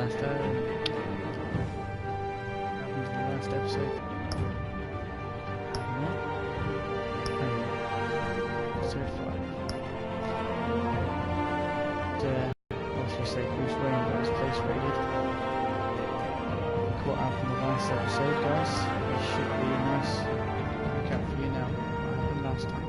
last happened in the last episode. Episode 5. Obviously say Bruce Wayne got his place raided. Caught up in the last episode, guys. It should be a nice recap for you now. What happened last time?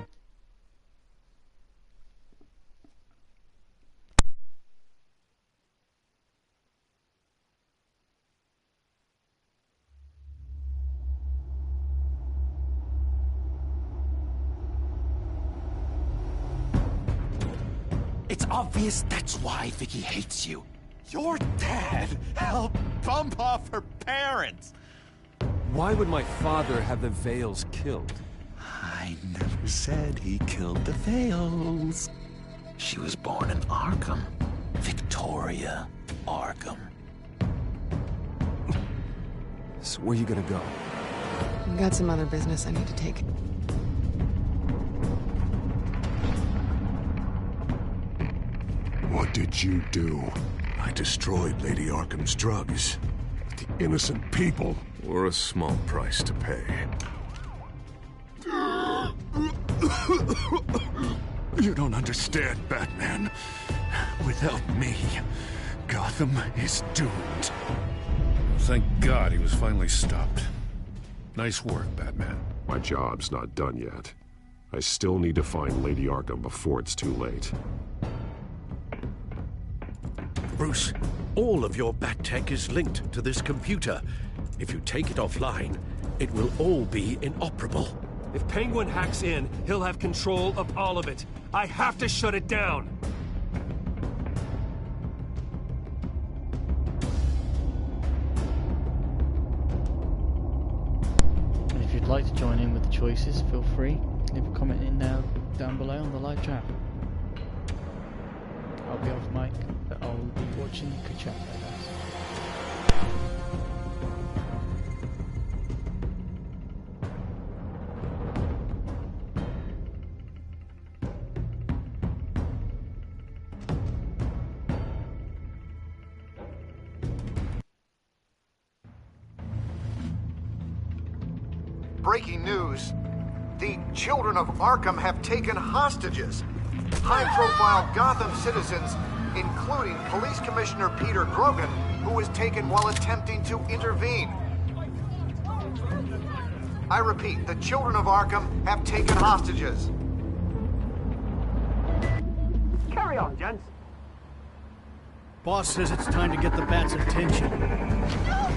It's obvious that's why Vicky hates you. Your dad helped bump off her parents. Why would my father have the Vales killed? I never said he killed the Vales. She was born in Arkham. Victoria Arkham. So where you gonna go? I've got some other business I need to take. What did you do? I destroyed Lady Arkham's drugs. The innocent people were a small price to pay. You don't understand, Batman. Without me, Gotham is doomed. Thank God he was finally stopped. Nice work, Batman. My job's not done yet. I still need to find Lady Arkham before it's too late. Bruce, all of your bat tech is linked to this computer. If you take it offline, it will all be inoperable. If Penguin hacks in, he'll have control of all of it. I have to shut it down. And if you'd like to join in with the choices, feel free. Leave a comment in down below on the live chat. I'll be off mic, but I'll be watching the chat, guys. Breaking news. The children of Arkham have taken hostages. High-profile Gotham citizens, including Police Commissioner Peter Grogan, who was taken while attempting to intervene. I repeat, the children of Arkham have taken hostages. Carry on, gents. Boss says it's time to get the Bat's attention. No!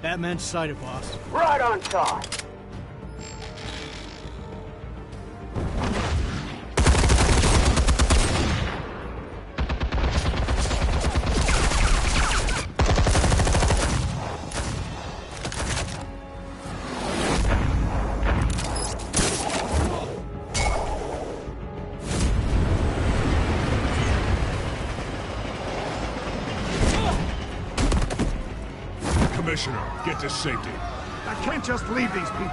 Batman's sighted, boss. Right on time. Commissioner, get to safety. I can't just leave these people.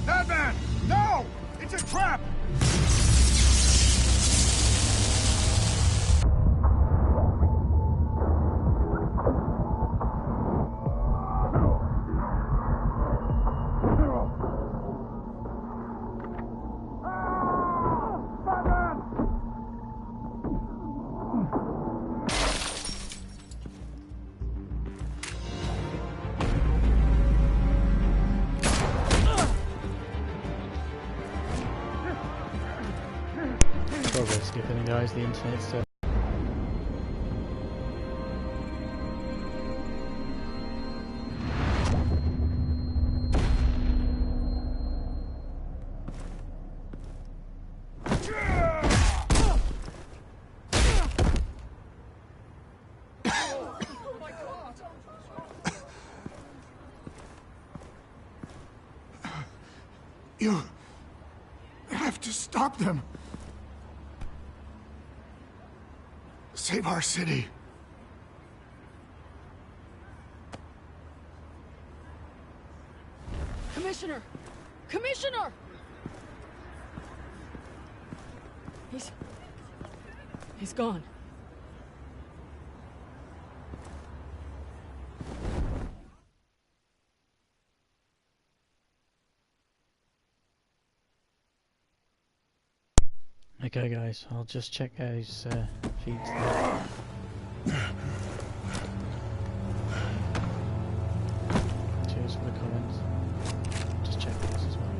Batman! No! It's a trap! Probably skipping, guys, the internet's so You have to stop them. Save our city. Commissioner! Commissioner! He's gone. Okay guys, I'll just check out his feeds there. Cheers for the comments. Just check this as well.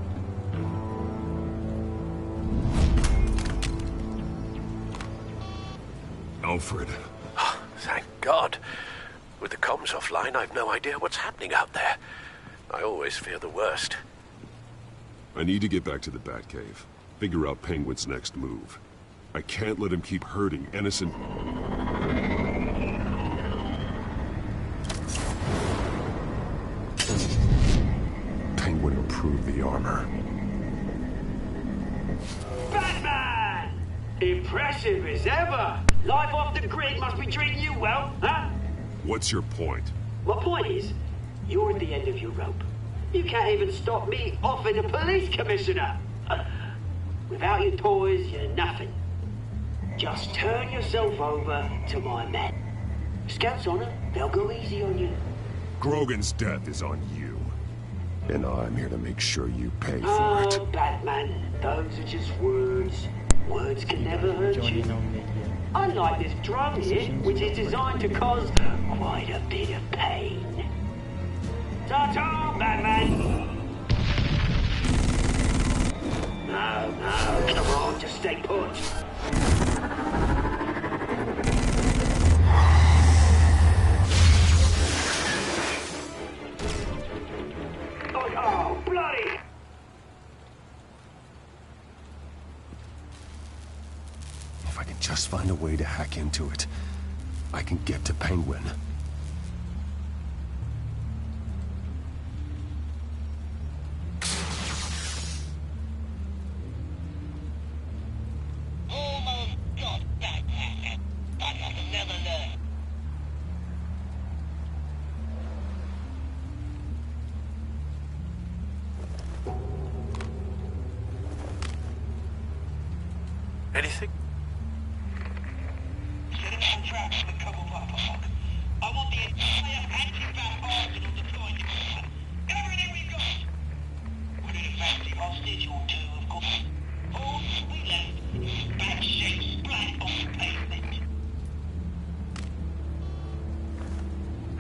Alfred. Thank God. With the comms offline, I've no idea what's happening out there. I always fear the worst. I need to get back to the Batcave. Figure out Penguin's next move. I can't let him keep hurting innocent... Penguin improved the armor. Batman! Impressive as ever. Life off the grid must be treating you well, huh? What's your point? My point is, you're at the end of your rope. You can't even stop me offing a police commissioner. Without your toys, you're nothing. Just turn yourself over to my men. Scouts on it, they'll go easy on you. Grogan's death is on you. And I'm here to make sure you pay for it. Oh, Batman, those are just words. Words can never hurt you. Unlike this drum here, which is designed to cause quite a bit of pain. Ta-ta, Batman! No, come on, just stay put. Oh, bloody! If I can just find a way to hack into it, I can get to Penguin. Anything? I want the entire anti-bat arsenal deployed to Gotham. Everything we've got. Put in a fancy hostage or two, of course. All we left is bad shape splat on the pavement.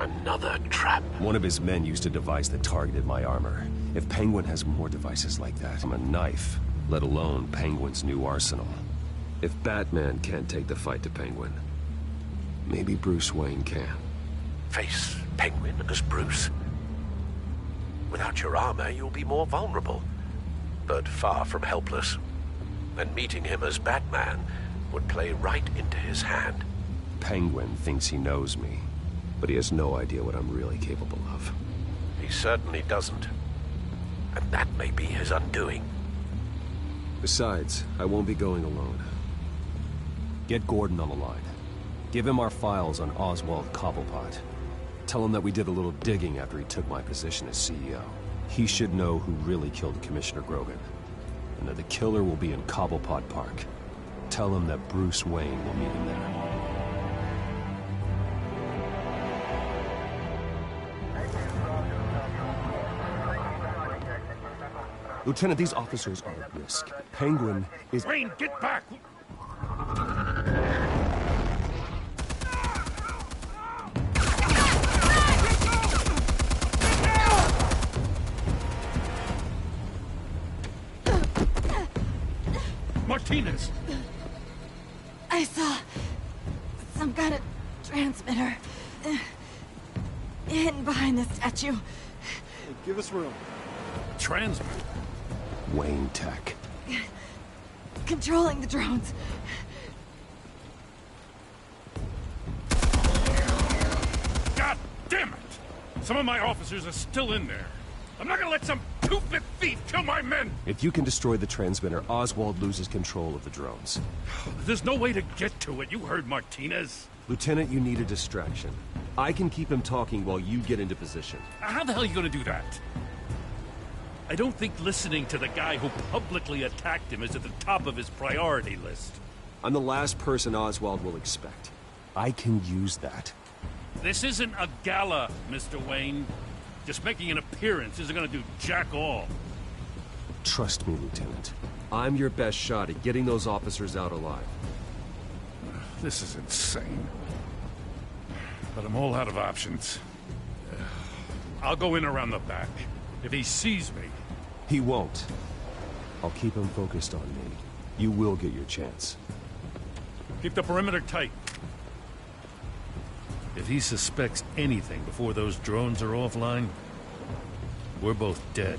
Another trap. One of his men used a device that targeted my armor. If Penguin has more devices like that, I'm a knife, let alone Penguin's new arsenal. If Batman can't take the fight to Penguin, maybe Bruce Wayne can. Face Penguin as Bruce. Without your armor, you'll be more vulnerable, but far from helpless. And meeting him as Batman would play right into his hand. Penguin thinks he knows me, but he has no idea what I'm really capable of. He certainly doesn't. And that may be his undoing. Besides, I won't be going alone. Get Gordon on the line. Give him our files on Oswald Cobblepot. Tell him that we did a little digging after he took my position as CEO. He should know who really killed Commissioner Grogan, and that the killer will be in Cobblepot Park. Tell him that Bruce Wayne will meet him there. Lieutenant, these officers are at risk. Penguin is... Wayne, get back! Martinez! I saw some kind of transmitter hidden behind the statue. Hey, give us room. Transmitter? Wayne Tech. Controlling the drones. God damn it! Some of my officers are still in there. I'm not gonna let some stupid thief kill my men! If you can destroy the transmitter, Oswald loses control of the drones. There's no way to get to it. You heard Martinez. Lieutenant, you need a distraction. I can keep him talking while you get into position. How the hell are you gonna do that? I don't think listening to the guy who publicly attacked him is at the top of his priority list. I'm the last person Oswald will expect. I can use that. This isn't a gala, Mr. Wayne. Just making an appearance isn't gonna do jack all. Trust me, Lieutenant. I'm your best shot at getting those officers out alive. This is insane. But I'm all out of options. I'll go in around the back. If he sees me... He won't. I'll keep him focused on me. You will get your chance. Keep the perimeter tight. If he suspects anything before those drones are offline, we're both dead.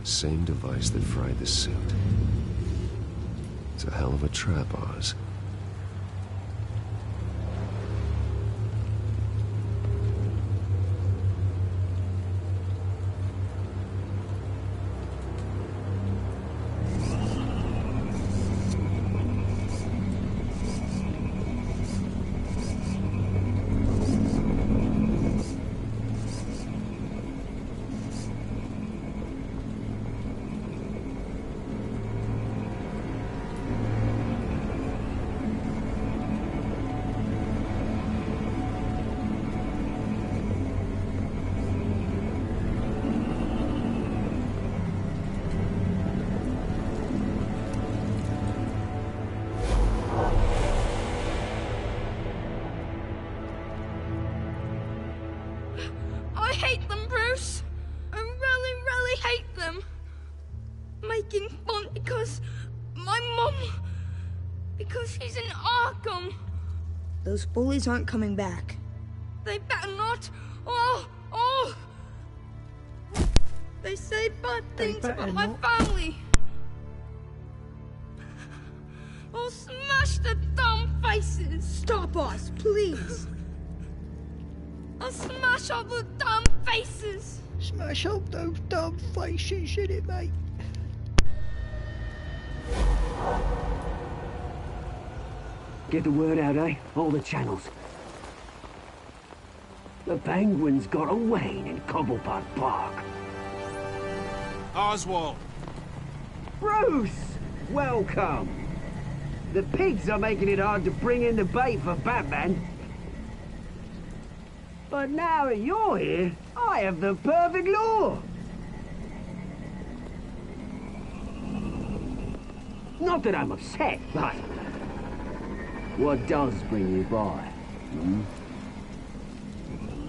Same device that fried the suit. It's a hell of a trap, Oz. I hate them, Bruce. I really, really hate them. Making fun because my mum... because she's in Arkham. Those bullies aren't coming back. They better not. Oh! They say bad things about my family. I'll smash the dumb faces. Stop us, please. I'll smash all the dumb faces. Smash up those dumb faces, in it, mate. Get the word out, eh? All the channels. The Penguin's got a Wayne in Cobblepot Park. Oswald! Bruce! Welcome! The pigs are making it hard to bring in the bait for Batman. But now that you're here, I have the perfect lure! Not that I'm upset, but... what does bring you by?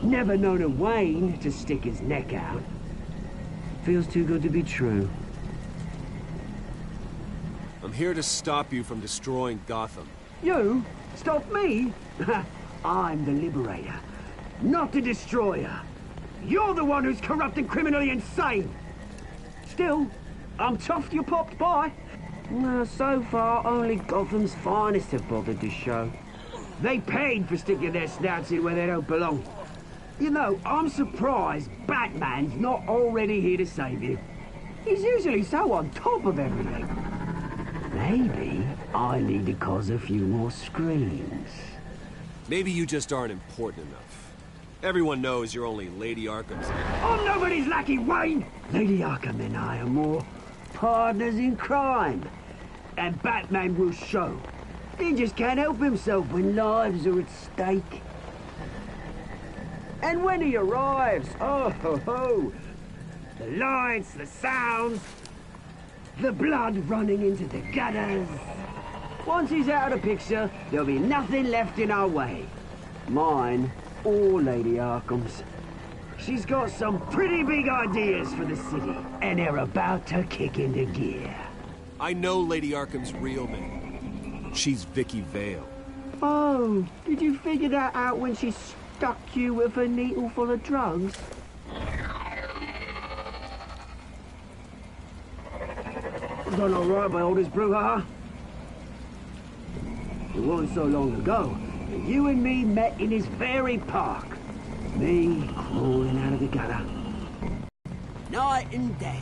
Never known a Wayne to stick his neck out. Feels too good to be true. I'm here to stop you from destroying Gotham. You? Stop me? I'm the liberator, not the destroyer. You're the one who's corrupt and criminally insane. Still, I'm chuffed you popped by. Well, so far, only Gotham's finest have bothered to show. They paid for sticking their snouts in where they don't belong. You know, I'm surprised Batman's not already here to save you. He's usually so on top of everything. Maybe I need to cause a few more screams. Maybe you just aren't important enough. Everyone knows you're only Lady Arkham's... I'm nobody's lackey, Wayne! Lady Arkham and I are more partners in crime. And Batman will show. He just can't help himself when lives are at stake. And when he arrives, oh ho ho! The lights, the sounds, the blood running into the gutters. Once he's out of the picture, there'll be nothing left in our way. Mine or Lady Arkham's. She's got some pretty big ideas for the city, and they're about to kick into gear. I know Lady Arkham's real name. She's Vicky Vale. Oh, did you figure that out when she stuck you with a needle full of drugs? Done all right by all this brouhaha? It wasn't so long ago that you and me met in this very park. Me crawling out of the gutter. Night and day.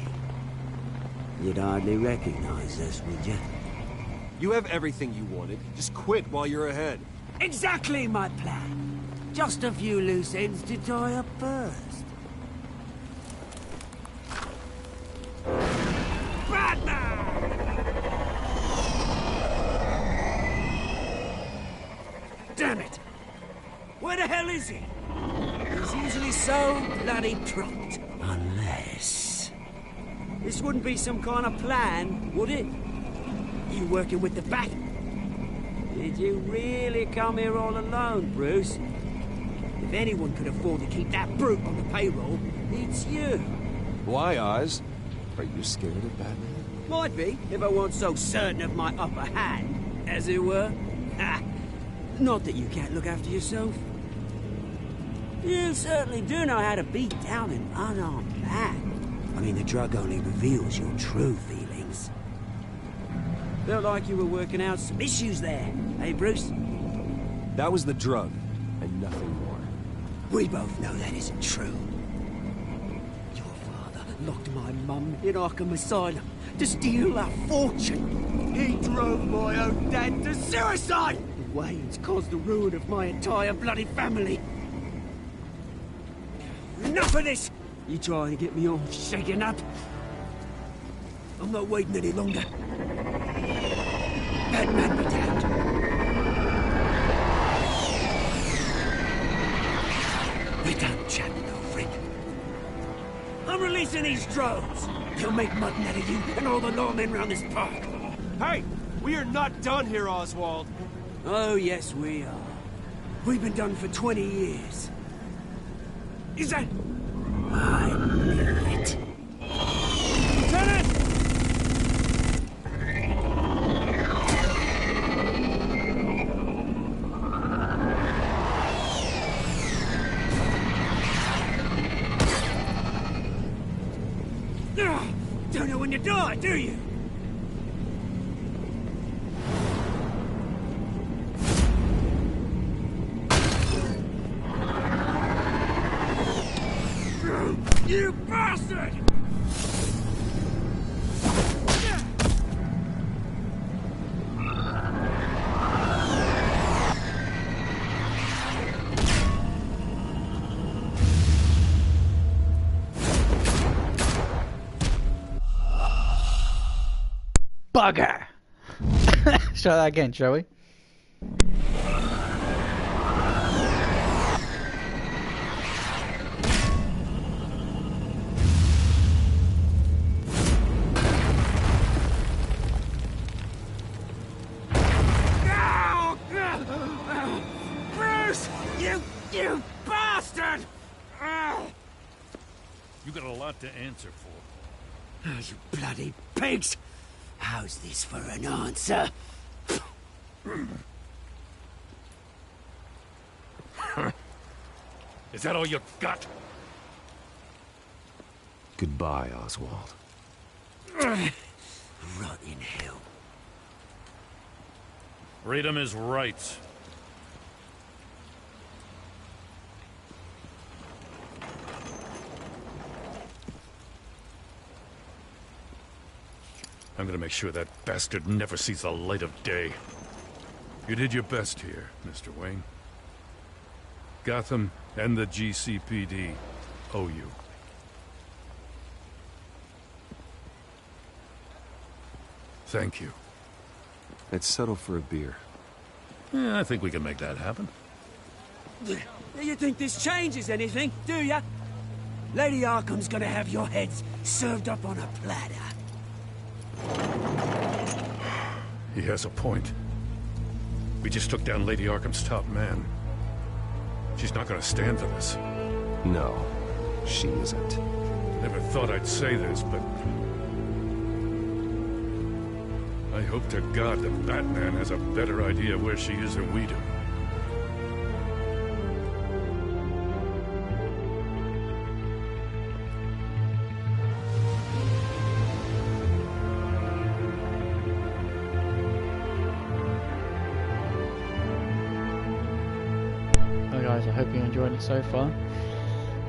You'd hardly recognize us, would you? You have everything you wanted. Just quit while you're ahead. Exactly my plan. Just a few loose ends to tie up first. Batman! Damn it! Where the hell is he? He's usually so bloody prompt. Unless... This wouldn't be some kind of plan, would it? You working with the Bat? Did you really come here all alone, Bruce? If anyone could afford to keep that brute on the payroll, it's you. Why, Oz? Are you scared of Batman? Might be, if I weren't so certain of my upper hand, as it were. Ha! Not that you can't look after yourself. You certainly do know how to beat down an unarmed man. I mean, the drug only reveals your true feelings. Felt like you were working out some issues there, eh, Bruce? That was the drug, and nothing more. We both know that isn't true. Your father locked my mum in Arkham Asylum to steal a fortune. He drove my own dad to suicide! The Waynes caused the ruin of my entire bloody family. Enough of this! You trying to get me all shaken up? I'm not waiting any longer. Batman be damned. We're done chatting, old friend. I'm releasing these drones. They'll make mutton out of you and all the lawmen around this park. Hey! We are not done here, Oswald. Oh, yes, we are. We've been done for 20 years. Is that... I knew it. Lieutenant! Don't know when you die, do you? You bastard! Bugger! Let's try that again, shall we? Bruce! You bastard! You got a lot to answer for. Oh, you bloody pigs! How's this for an answer? Is that all you got? Goodbye, Oswald. Rot in hell. Freedom is rights. I'm gonna make sure that bastard never sees the light of day. You did your best here, Mr. Wayne. Gotham and the GCPD owe you. Thank you. Let's settle for a beer. Yeah, I think we can make that happen. You think this changes anything, do ya? Lady Arkham's gonna have your heads served up on a platter. He has a point. We just took down Lady Arkham's top man. She's not gonna stand for this. No, she isn't. Never thought I'd say this, but... I hope to God that Batman has a better idea where she is than we do. hope you're enjoying it so far.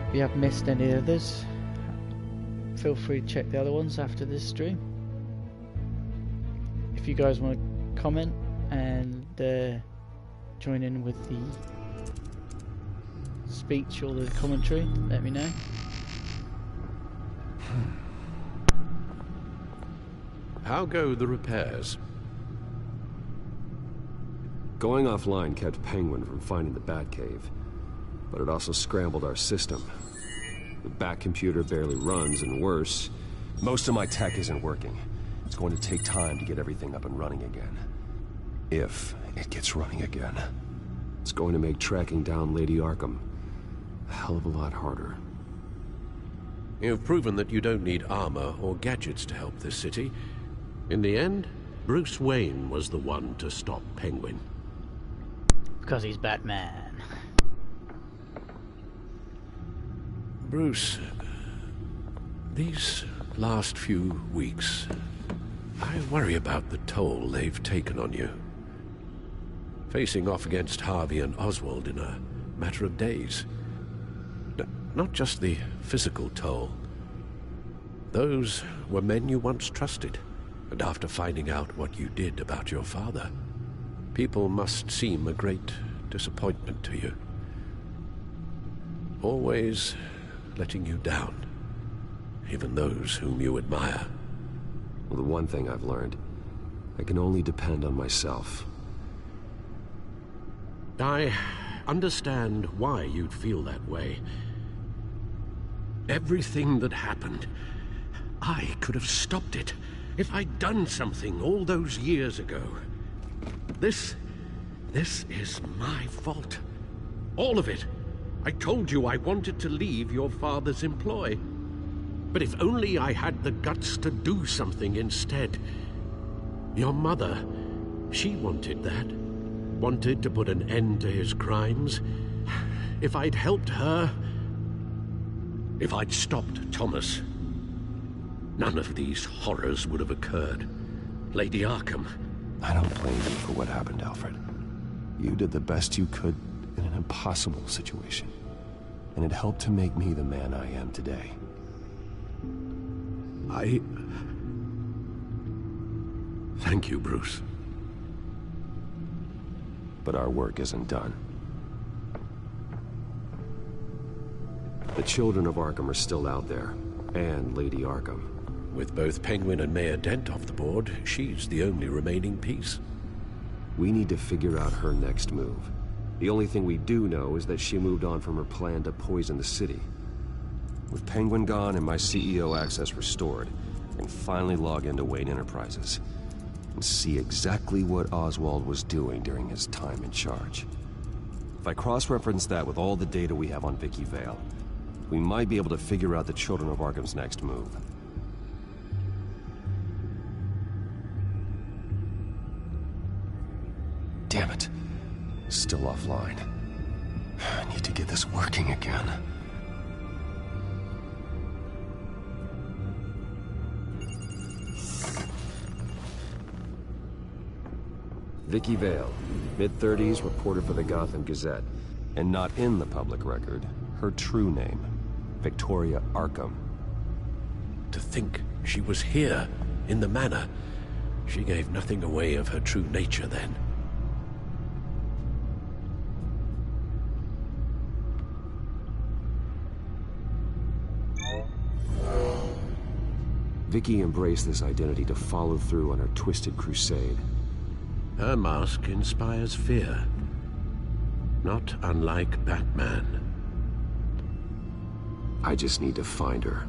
If you have missed any others, feel free to check the other ones after this stream. If you guys want to comment and join in with the speech or the commentary, let me know. How go the repairs? Going offline kept Penguin from finding the Batcave, but it also scrambled our system. The Bat computer barely runs, and worse, most of my tech isn't working. It's going to take time to get everything up and running again. If it gets running again. It's going to make tracking down Lady Arkham a hell of a lot harder. You've proven that you don't need armor or gadgets to help this city. In the end, Bruce Wayne was the one to stop Penguin. Because he's Batman. Bruce, these last few weeks, I worry about the toll they've taken on you. Facing off against Harvey and Oswald in a matter of days. Not just the physical toll. Those were men you once trusted, and after finding out what you did about your father, people must seem a great disappointment to you. Always letting you down, even those whom you admire. Well, the one thing I've learned, I can only depend on myself. I understand why you'd feel that way. Everything that happened, I could have stopped it if I'd done something all those years ago. This is my fault. All of it. I told you I wanted to leave your father's employ. But if only I had the guts to do something instead. Your mother, she wanted that. Wanted to put an end to his crimes. If I'd helped her, if I'd stopped Thomas, none of these horrors would have occurred. Lady Arkham. I don't blame you for what happened, Alfred. You did the best you could in an impossible situation, and it helped to make me the man I am today. Thank you, Bruce. But our work isn't done. The children of Arkham are still out there, and Lady Arkham. With both Penguin and Mayor Dent off the board, she's the only remaining piece. We need to figure out her next move. The only thing we do know is that she moved on from her plan to poison the city. With Penguin gone and my CEO access restored, I can finally log into Wayne Enterprises and see exactly what Oswald was doing during his time in charge. If I cross-reference that with all the data we have on Vicky Vale, we might be able to figure out the Children of Arkham's next move. Damn it. Still offline. I need to get this working again. Vicky Vale, mid-30s, reporter for the Gotham Gazette. And not in the public record, her true name, Victoria Arkham. To think she was here, in the manor. She gave nothing away of her true nature then. Vicky embraced this identity to follow through on her twisted crusade. Her mask inspires fear. Not unlike Batman. I just need to find her.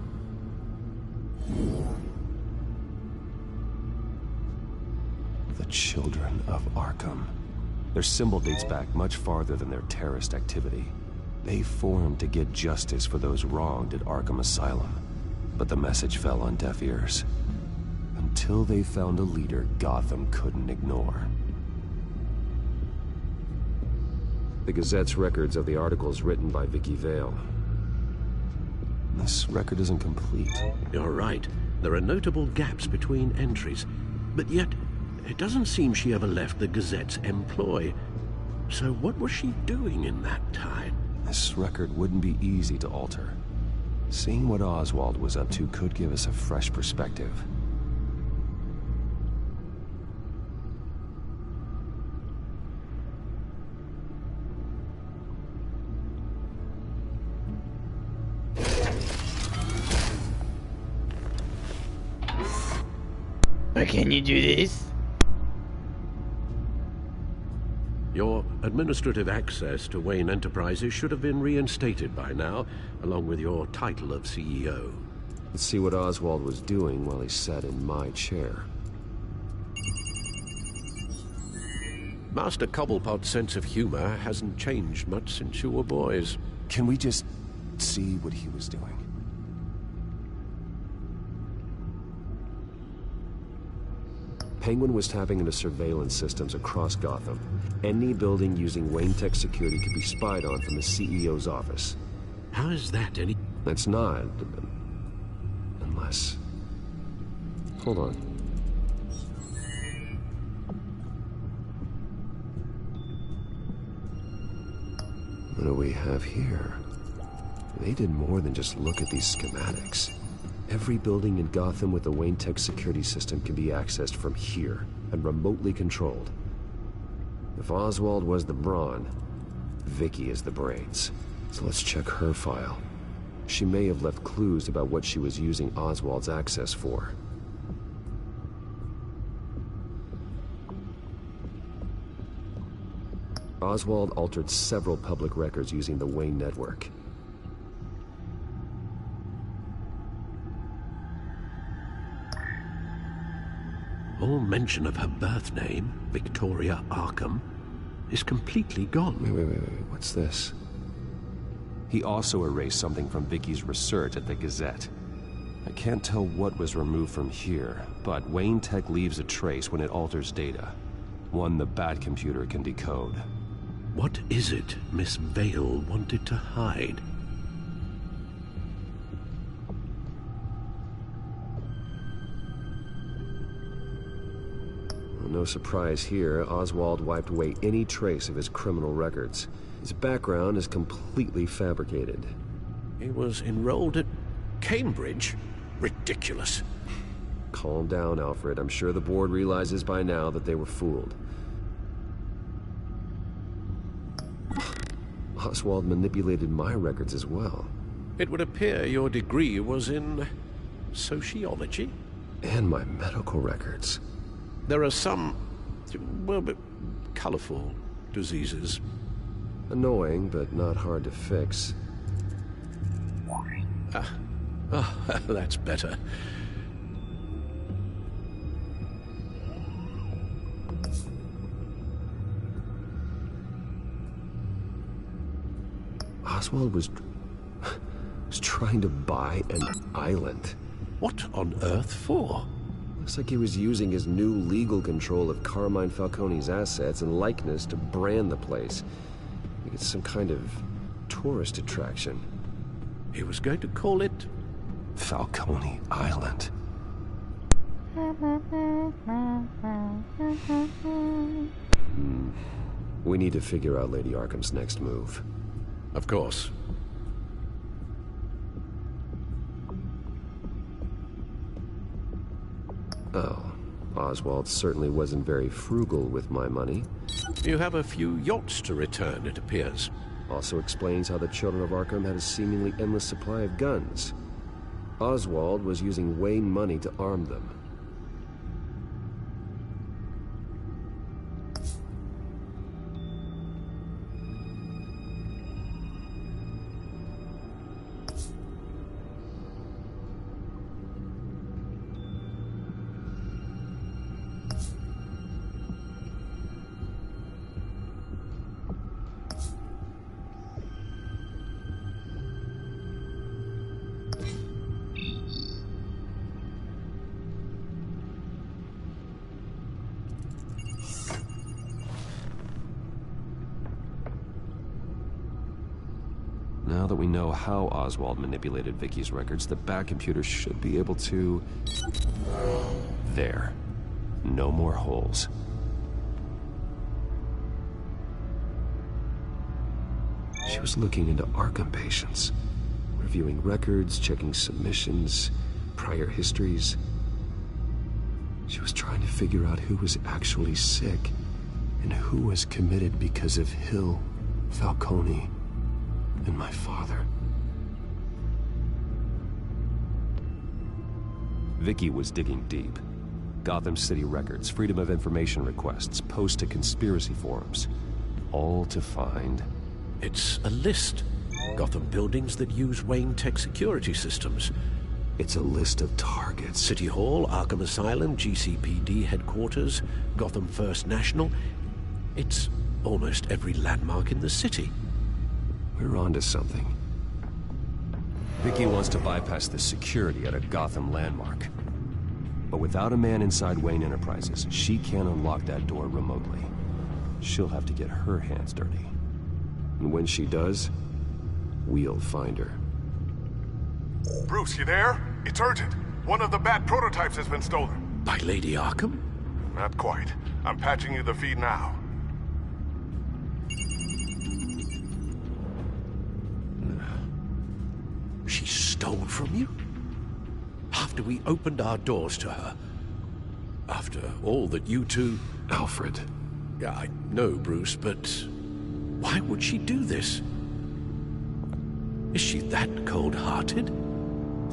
The Children of Arkham. Their symbol dates back much farther than their terrorist activity. They formed to get justice for those wronged at Arkham Asylum. But the message fell on deaf ears. Until they found a leader Gotham couldn't ignore. The Gazette's records of the articles written by Vicky Vale. This record isn't complete. You're right. There are notable gaps between entries. But yet, it doesn't seem she ever left the Gazette's employ. So what was she doing in that time? This record wouldn't be easy to alter. Seeing what Oswald was up to could give us a fresh perspective. Can you do this? Your administrative access to Wayne Enterprises should have been reinstated by now, along with your title of CEO. Let's see what Oswald was doing while he sat in my chair. Master Cobblepot's sense of humor hasn't changed much since you were boys. Can we just see what he was doing? Penguin was tapping into surveillance systems across Gotham. Any building using Wayne Tech security could be spied on from the CEO's office. How is that any... That's not... Unless... Hold on. What do we have here? They did more than just look at these schematics. Every building in Gotham with the Wayne Tech security system can be accessed from here and remotely controlled. If Oswald was the brawn, Vicky is the brains. So let's check her file. She may have left clues about what she was using Oswald's access for. Oswald altered several public records using the Wayne network. All mention of her birth name, Victoria Arkham, is completely gone. Wait. What's this? He also erased something from Vicky's research at the Gazette. I can't tell what was removed from here, but Wayne Tech leaves a trace when it alters data. One the Bat computer can decode. What is it Miss Vale wanted to hide? No surprise here, Oswald wiped away any trace of his criminal records. His background is completely fabricated. He was enrolled at Cambridge? Ridiculous. Calm down, Alfred. I'm sure the board realizes by now that they were fooled. Oswald manipulated my records as well. It would appear your degree was in... sociology? And my medical records. There are some, well, colorful diseases. Annoying, but not hard to fix. That's better. Oswald was trying to buy an island. What on earth for? Looks like he was using his new legal control of Carmine Falcone's assets and likeness to brand the place. It's some kind of tourist attraction. He was going to call it... Falcone Island. We need to figure out Lady Arkham's next move. Of course. Oh, Oswald certainly wasn't very frugal with my money. You have a few yachts to return, it appears. Also explains how the children of Arkham had a seemingly endless supply of guns. Oswald was using Wayne money to arm them. Now that we know how Oswald manipulated Vicky's records, the Bat computer should be able to... There. No more holes. She She was looking into Arkham patients, reviewing records, checking submissions, prior histories. She was trying to figure out who was actually sick and who was committed because of Hill, Falcone, and my father. Vicky was digging deep. Gotham City records, Freedom of Information requests, posts to conspiracy forums. All to find... It's a list. Gotham buildings that use Wayne Tech security systems. It's a list of targets. City Hall, Arkham Asylum, GCPD headquarters, Gotham First National. It's almost every landmark in the city. We're onto something. Vicky wants to bypass the security at a Gotham landmark. But without a man inside Wayne Enterprises, she can't unlock that door remotely. She'll have to get her hands dirty. And when she does, we'll find her. Bruce, you there? It's urgent. One of the Bat prototypes has been stolen. By Lady Arkham? Not quite. I'm patching you the feed now. She stole from you? After we opened our doors to her? After all that you two... Alfred. Yeah, I know, Bruce, but... why would she do this? Is she that cold-hearted?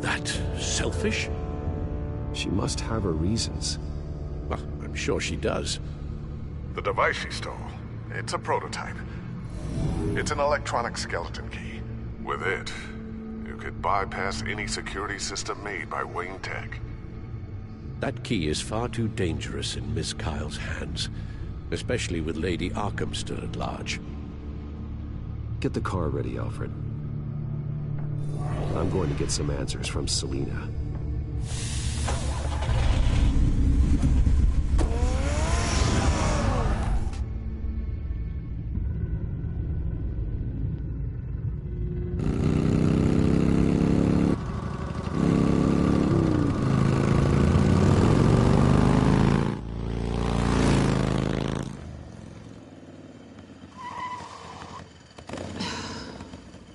That selfish? She must have her reasons. Well, I'm sure she does. The device she stole, it's a prototype. It's an electronic skeleton key. With it, you could bypass any security system made by Wayne Tech. That key is far too dangerous in Miss Kyle's hands, especially with Lady Arkham still at large. Get the car ready, Alfred. I'm going to get some answers from Selina.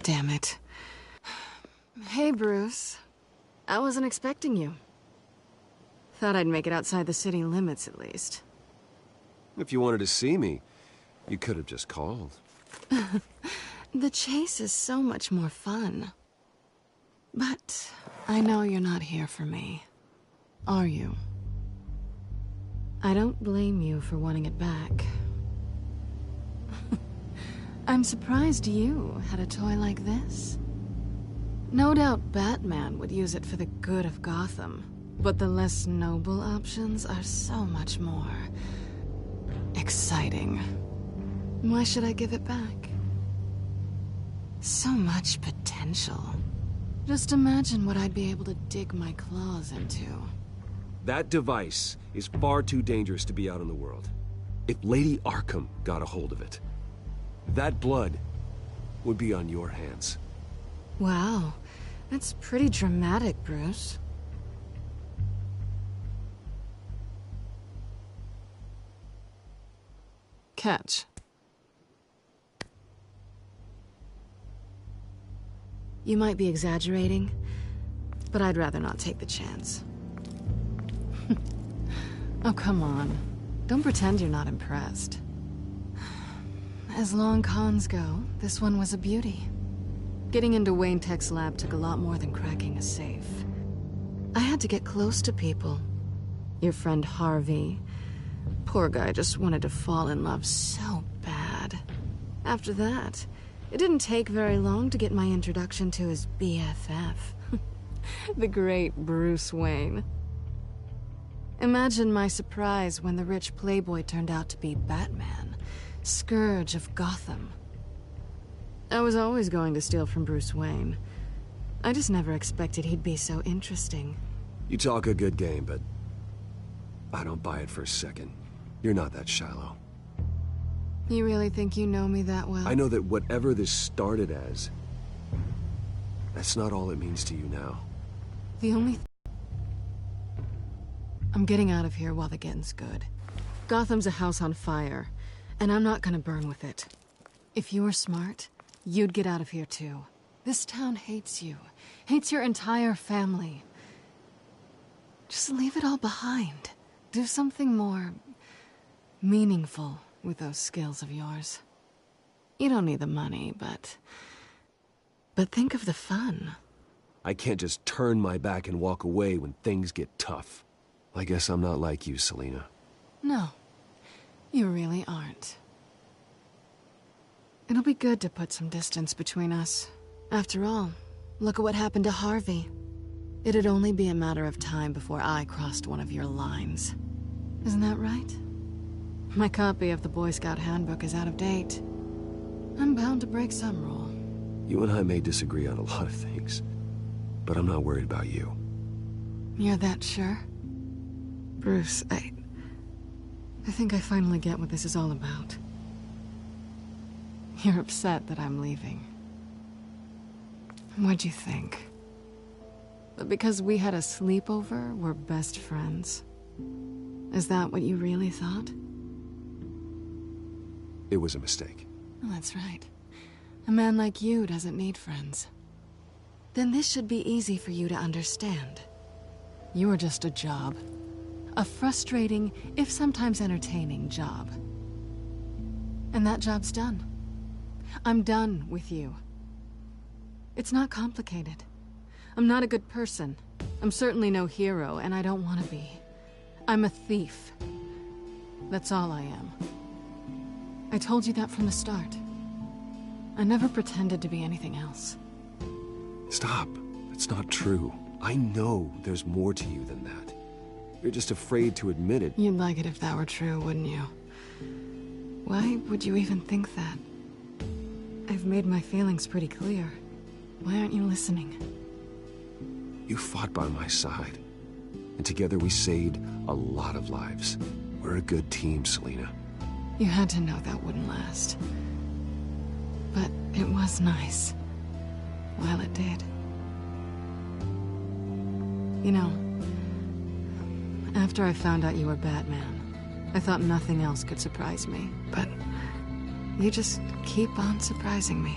Damn it. Hey, Bruce. I wasn't expecting you. Thought I'd make it outside the city limits, at least. If you wanted to see me, you could have just called. The chase is so much more fun. But I know you're not here for me. Are you? I don't blame you for wanting it back. I'm surprised you had a toy like this. No doubt Batman would use it for the good of Gotham, but the less noble options are so much more... exciting. Why should I give it back? So much potential. Just imagine what I'd be able to dig my claws into. That device is far too dangerous to be out in the world. If Lady Arkham got a hold of it, that blood would be on your hands. Wow, that's pretty dramatic, Bruce. Catch. You might be exaggerating, but I'd rather not take the chance. Oh, come on. Don't pretend you're not impressed. As long cons go, this one was a beauty. Getting into Wayne Tech's lab took a lot more than cracking a safe. I had to get close to people. Your friend Harvey. Poor guy just wanted to fall in love so bad. After that, it didn't take very long to get my introduction to his BFF. The great Bruce Wayne. Imagine my surprise when the rich playboy turned out to be Batman, Scourge of Gotham. I was always going to steal from Bruce Wayne. I just never expected he'd be so interesting. You talk a good game, but I don't buy it for a second. You're not that shallow. You really think you know me that well? I know that whatever this started as, that's not all it means to you now. The only I'm getting out of here while the getting's good. Gotham's a house on fire, and I'm not gonna burn with it. If you were smart, you'd get out of here too. This town hates you. Hates your entire family. Just leave it all behind. Do something more meaningful with those skills of yours. You don't need the money, but think of the fun. I can't just turn my back and walk away when things get tough. I guess I'm not like you, Selina. No, you really aren't. It'll be good to put some distance between us. After all, look at what happened to Harvey. It'd only be a matter of time before I crossed one of your lines. Isn't that right? My copy of the Boy Scout Handbook is out of date. I'm bound to break some rule. You and I may disagree on a lot of things, but I'm not worried about you. You're that sure? Bruce, I think I finally get what this is all about. You're upset that I'm leaving. What'd you think? That because we had a sleepover, we're best friends? Is that what you really thought? It was a mistake. Well, that's right. A man like you doesn't need friends. Then this should be easy for you to understand. You are just a job. A frustrating, if sometimes entertaining, job. And that job's done. I'm done with you. It's not complicated. I'm not a good person. I'm certainly no hero, and I don't want to be. I'm a thief. That's all I am. I told you that from the start. I never pretended to be anything else. Stop. It's not true. I know there's more to you than that. You're just afraid to admit it. You'd like it if that were true, wouldn't you? Why would you even think that? I've made my feelings pretty clear. Why aren't you listening? You fought by my side. And together we saved a lot of lives. We're a good team, Selina. You had to know that wouldn't last. But it was nice. While it did. You know, after I found out you were Batman, I thought nothing else could surprise me. But you just keep on surprising me.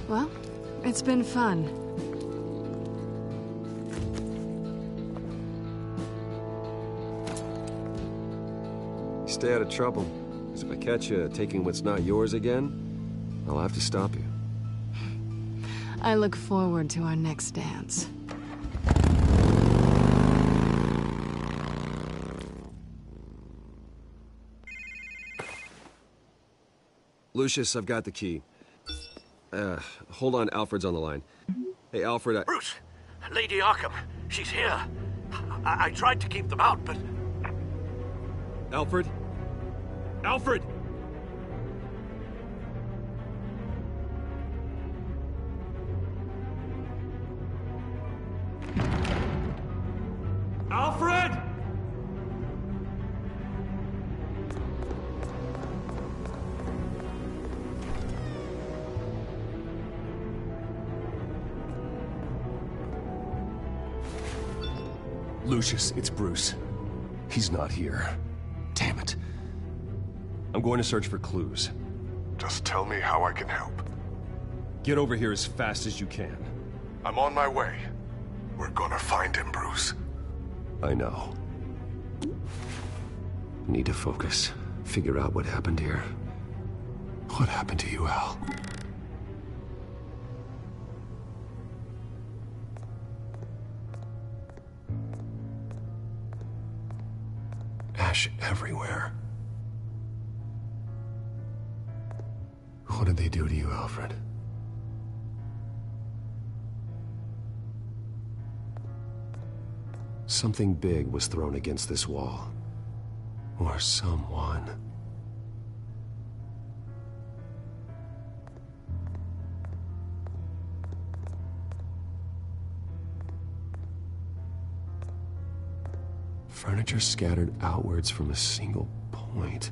Well, it's been fun. Stay out of trouble. Because if I catch you taking what's not yours again, I'll have to stop you. I look forward to our next dance. Lucius, I've got the key. Hold on, Alfred's on the line. Hey, Alfred, Bruce! Lady Arkham, she's here. I tried to keep them out, but... Alfred? Alfred! Alfred! Lucius, it's Bruce. He's not here. Damn it. I'm going to search for clues. Just tell me how I can help. Get over here as fast as you can. I'm on my way. We're gonna find him, Bruce. I know. I need to focus. Figure out what happened here. What happened to you, Al? Ash everywhere. What did they do to you, Alfred? Something big was thrown against this wall. Or someone. Furniture scattered outwards from a single point.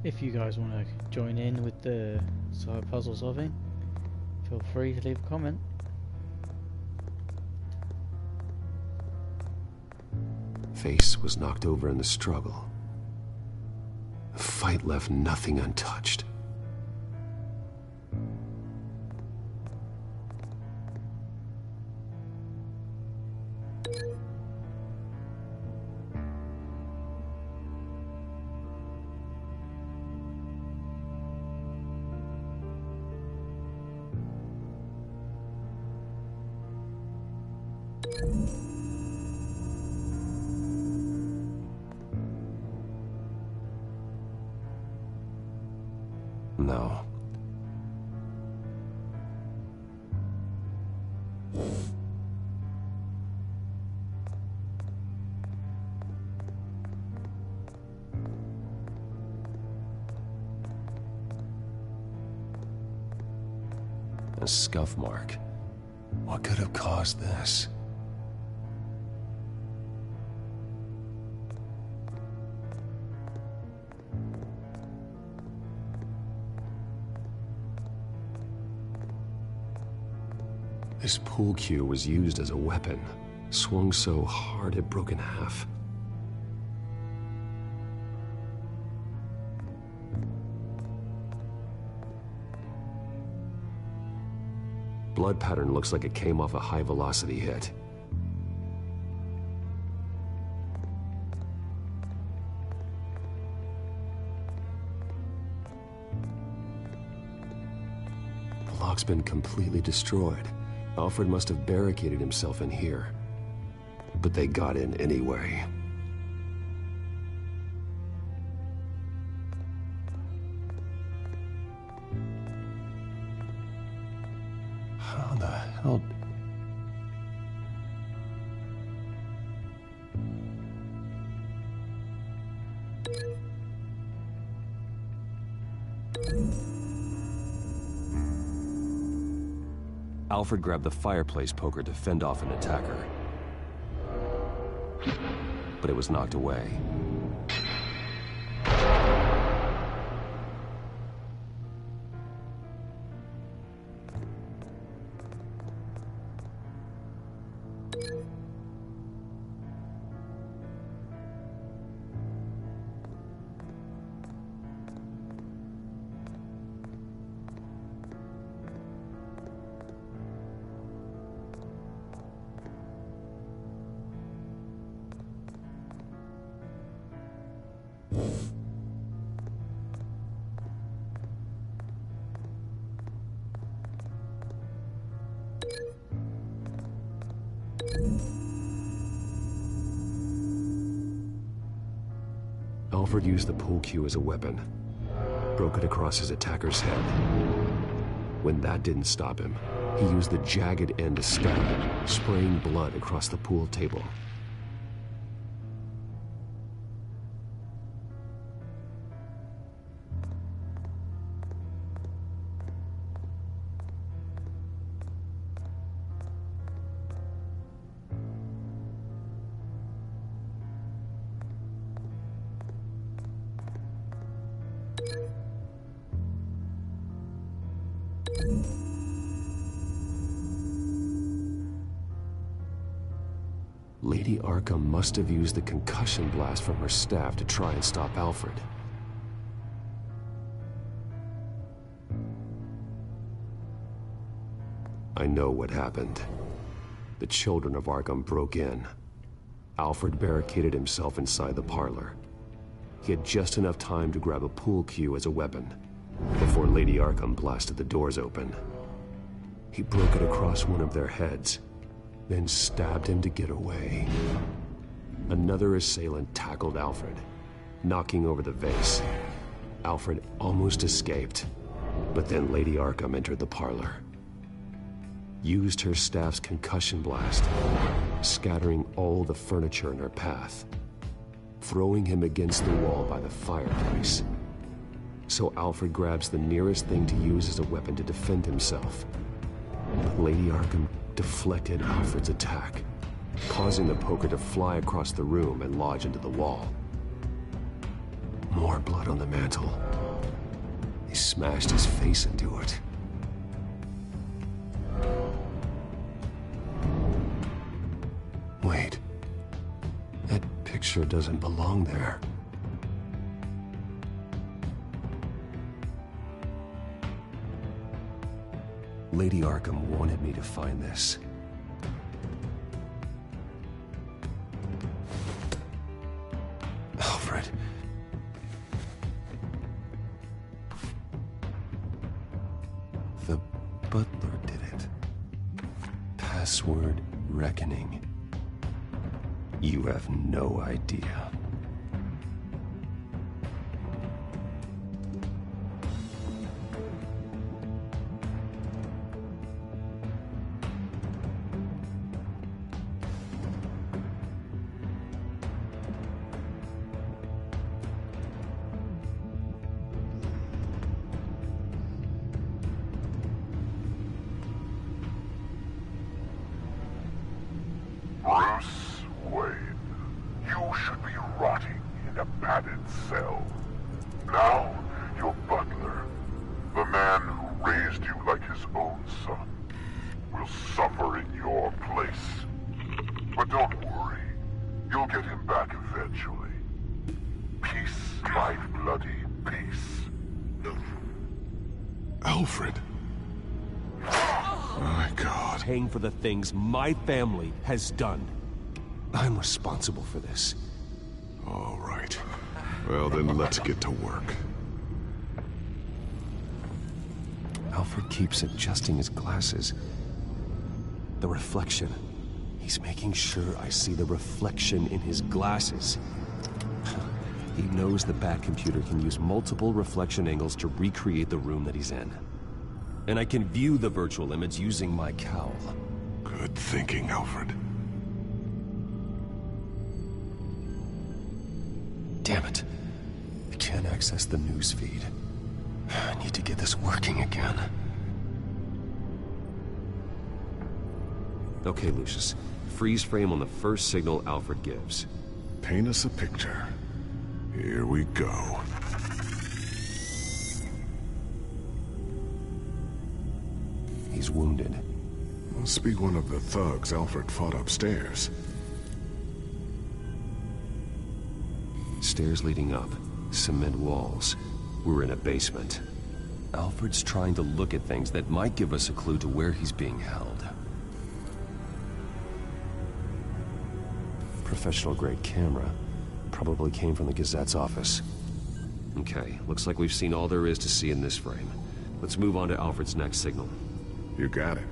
If you guys want to join in with the side puzzle solving, Feel free to leave a comment. Face was knocked over in the struggle. The fight left nothing untouched. No. A scuff mark. What could have caused this? This pool cue was used as a weapon, swung so hard it broke in half. Blood pattern looks like it came off a high-velocity hit. The lock's been completely destroyed. Alfred must have barricaded himself in here. But they got in anyway. How the hell... Alfred grabbed the fireplace poker to fend off an attacker. But it was knocked away. Alfred used the pool cue as a weapon, broke it across his attacker's head. When that didn't stop him, he used the jagged end to stab him, spraying blood across the pool table. Lady Arkham must have used the concussion blast from her staff to try and stop Alfred. I know what happened. The children of Arkham broke in. Alfred barricaded himself inside the parlor. He had just enough time to grab a pool cue as a weapon before Lady Arkham blasted the doors open. He broke it across one of their heads, then stabbed him to get away. Another assailant tackled Alfred, knocking over the vase. Alfred almost escaped, but then Lady Arkham entered the parlor. Used her staff's concussion blast, scattering all the furniture in her path, throwing him against the wall by the fireplace. So Alfred grabs the nearest thing to use as a weapon to defend himself. But Lady Arkham deflected Alfred's attack, causing the poker to fly across the room and lodge into the wall. More blood on the mantel. He smashed his face into it. picture doesn't belong there. Lady Arkham wanted me to find this. Alfred. The butler did it. Password reckoning. You have no idea. Bruce Wayne, you should be rotting in a padded cell. Now, your butler, the man who raised you like his own son, will suffer in your place. But don't worry, you'll get him back eventually. Peace, my bloody peace. Alfred. My God. Paying for the things my family has done. I'm responsible for this. All right. Well, then let's get to work. Alfred keeps adjusting his glasses. The reflection. He's making sure I see the reflection in his glasses. He knows the Batcomputer can use multiple reflection angles to recreate the room that he's in. And I can view the virtual image using my cowl. Good thinking, Alfred. Damn it. I can't access the news feed. I need to get this working again. Okay, Lucius. Freeze frame on the first signal Alfred gives. Paint us a picture. Here we go. He's wounded. Must be one of the thugs Alfred fought upstairs. Stairs leading up. Cement walls. We're in a basement. Alfred's trying to look at things that might give us a clue to where he's being held. Professional-grade camera. Probably came from the Gazette's office. Okay, looks like we've seen all there is to see in this frame. Let's move on to Alfred's next signal. You got it.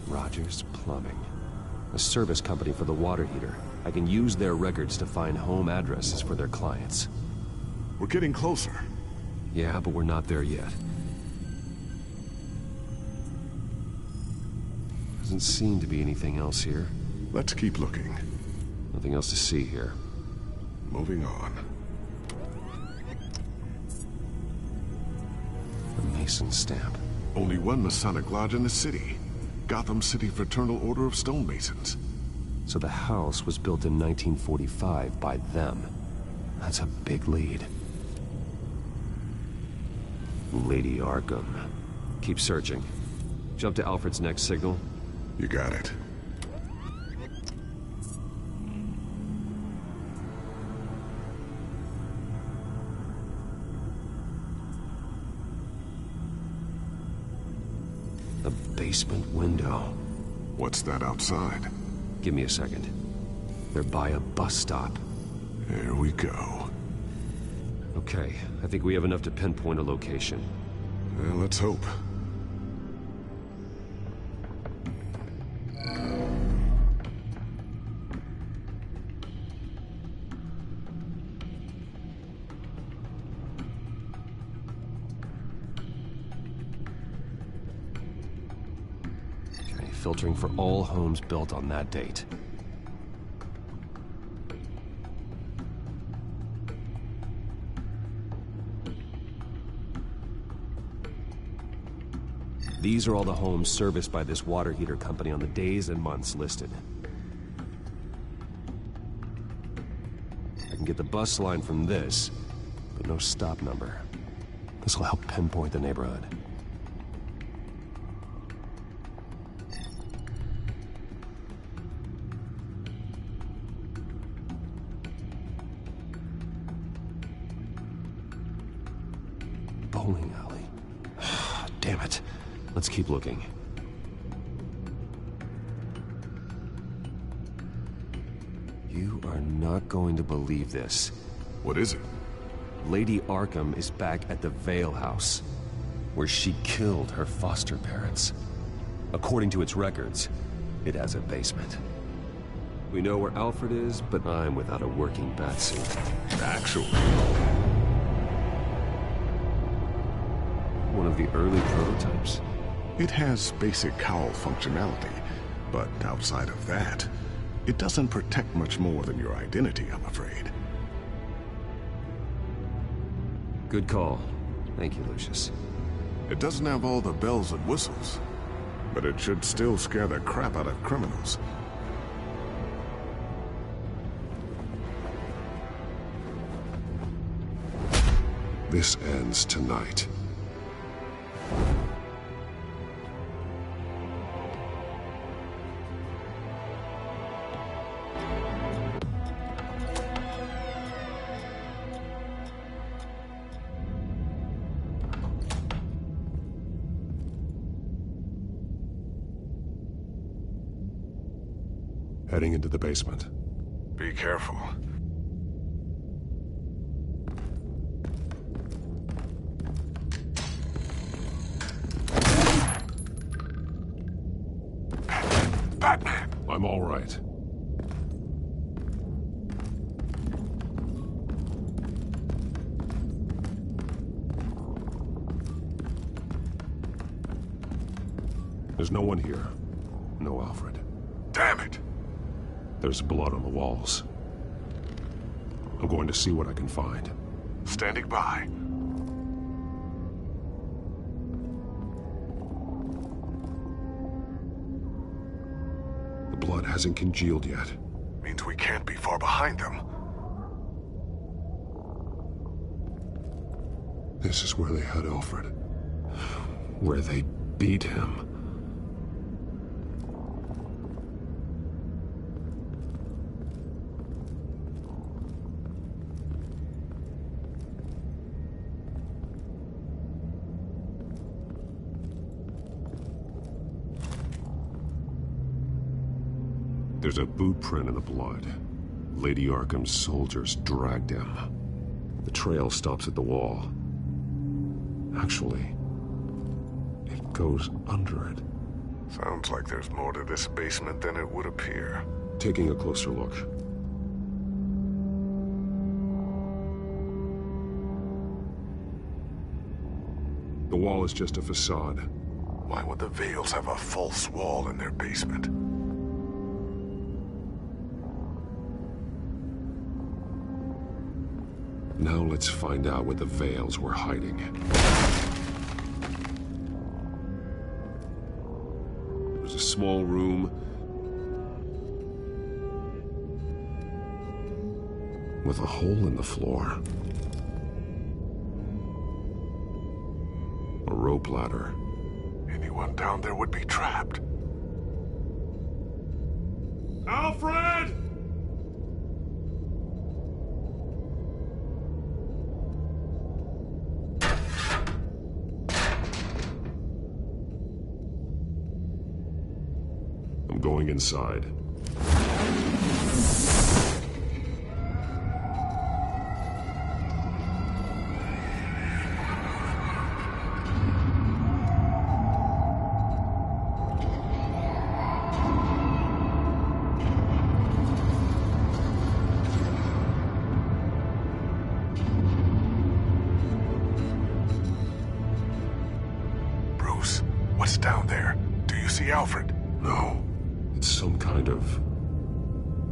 Rogers Plumbing. A service company for the water heater. I can use their records to find home addresses for their clients. We're getting closer. Yeah, but we're not there yet. Doesn't seem to be anything else here. Let's keep looking. Nothing else to see here. Moving on. A Mason stamp. Only one Masonic lodge in the city. Gotham City Fraternal Order of Stonemasons. So the house was built in 1945 by them. That's a big lead. Lady Arkham. Keep searching. Jump to Alfred's next signal. You got it. The basement window. What's that outside? Give me a second. They're by a bus stop. Here we go. Okay, I think we have enough to pinpoint a location. Well, let's hope. Filtering for all homes built on that date. These are all the homes serviced by this water heater company on the days and months listed. I can get the bus line from this, but no stop number. This will help pinpoint the neighborhood. that. Let's keep looking. You are not going to believe this. What is it? Lady Arkham is back at the Vale House, where she killed her foster parents. According to its records, it has a basement. We know where Alfred is, but I'm without a working batsuit. Actually. One of the early prototypes? It has basic cowl functionality, but outside of that, it doesn't protect much more than your identity, I'm afraid. Good call. Thank you, Lucius. It doesn't have all the bells and whistles, but it should still scare the crap out of criminals. This ends tonight. Heading into the basement. Be careful. Batman! I'm all right. There's no one here. No Alfred. Damn it! There's blood on the walls. I'm going to see what I can find. Standing by. The blood hasn't congealed yet. Means we can't be far behind them. This is where they had Alfred. Where they beat him. There's a boot print in the blood. Lady Arkham's soldiers dragged him. The trail stops at the wall. Actually, it goes under it. Sounds like there's more to this basement than it would appear. Taking a closer look. The wall is just a facade. Why would the Vales have a false wall in their basement? Now let's find out where the Vales were hiding. There's a small room with a hole in the floor. A rope ladder. Anyone down there would be trapped. Alfred! I'm going inside. Bruce, what's down there? Do you see Alfred? No. It's some kind of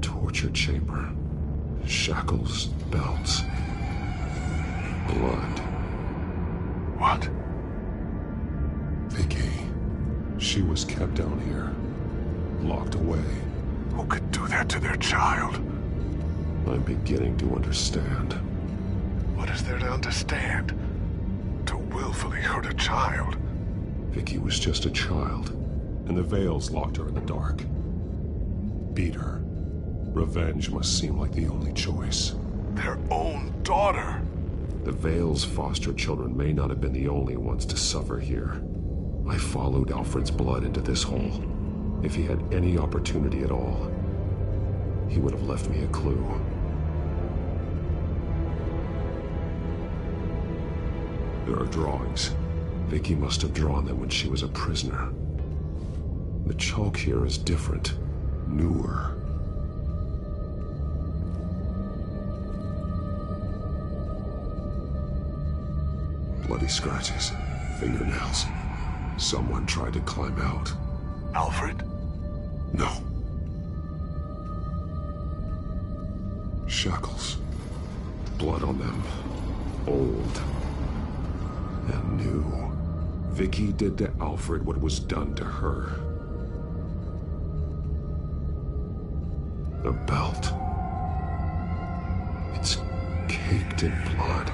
torture chamber. Shackles, belts, blood. What? Vicky. She was kept down here, locked away. Who could do that to their child? I'm beginning to understand. What is there to understand? To willfully hurt a child? Vicky was just a child, and the Vales locked her in the dark. Beat her. Revenge must seem like the only choice. Their own daughter! The Vales' foster children may not have been the only ones to suffer here. I followed Alfred's blood into this hole. If he had any opportunity at all, he would have left me a clue. There are drawings. Vicky must have drawn them when she was a prisoner. The chalk here is different, newer. Bloody scratches, fingernails. Someone tried to climb out. Alfred? No. Shackles. Blood on them. Old. And new. Vicky did to Alfred what was done to her. The belt. It's caked in blood.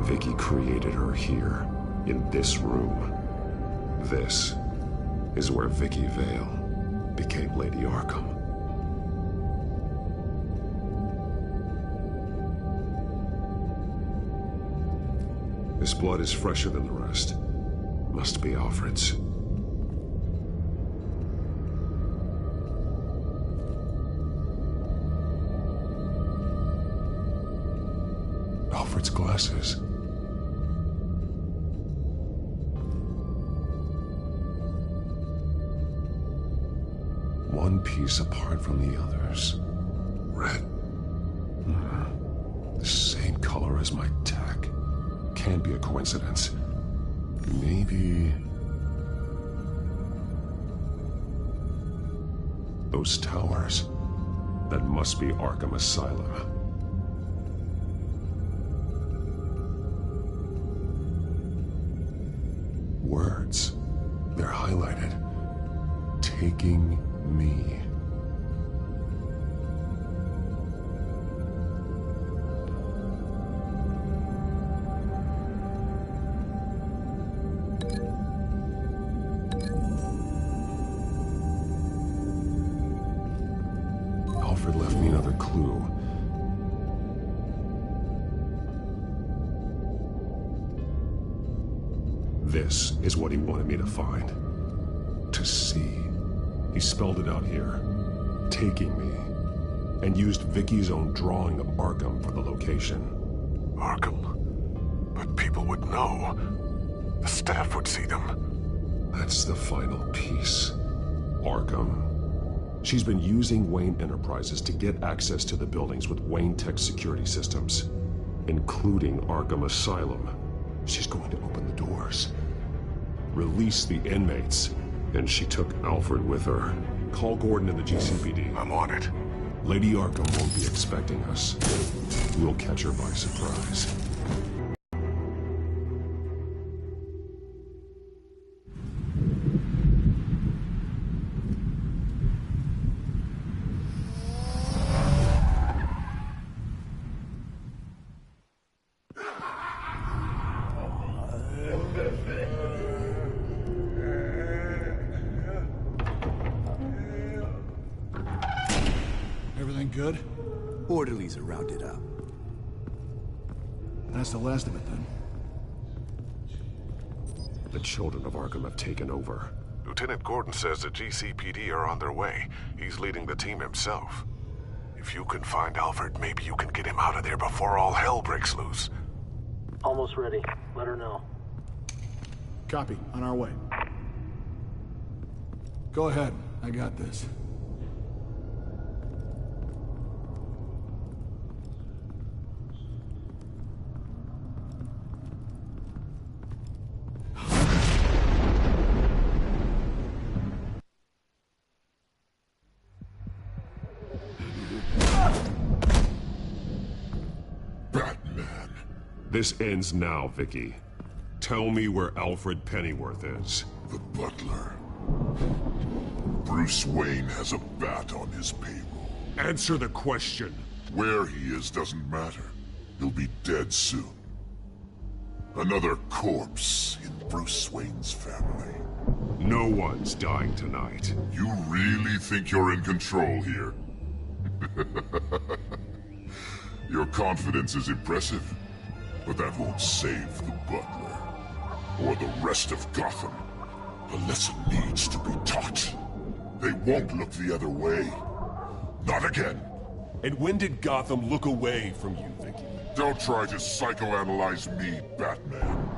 Vicky created her here, in this room. This is where Vicky Vale became Lady Arkham. This blood is fresher than the rest. Must be Alfred's. Alfred's glasses. One piece apart from the others. Red. The same color as my tech. Can't be a coincidence. Maybe... those towers. That must be Arkham Asylum. Words. They're highlighted. Taking me. Alfred left me another clue. This is what he wanted me to find. To see. He spelled it out here. Taking me. And used Vicky's own drawing of Arkham for the location. Arkham? But people would know. The staff would see them. That's the final piece. Arkham. She's been using Wayne Enterprises to get access to the buildings with Wayne Tech security systems, including Arkham Asylum. She's going to open the doors. Release the inmates. And she took Alfred with her. Call Gordon in the GCPD. I'm on it. Lady Arkham won't be expecting us. We'll catch her by surprise. Everything good? Orderlies are rounded up. That's the last of it, then. The children of Arkham have taken over. Lieutenant Gordon says the GCPD are on their way. He's leading the team himself. If you can find Alfred, maybe you can get him out of there before all hell breaks loose. Almost ready. Let her know. Copy. On our way. Go ahead. I got this. This ends now, Vicky. Tell me where Alfred Pennyworth is. The butler. Bruce Wayne has a bat on his payroll. Answer the question. Where he is doesn't matter. He'll be dead soon. Another corpse in Bruce Wayne's family. No one's dying tonight. You really think you're in control here? Your confidence is impressive, but that won't save the butler. Or the rest of Gotham. A lesson needs to be taught. They won't look the other way. Not again. And when did Gotham look away from you, Vicky? Don't try to psychoanalyze me, Batman.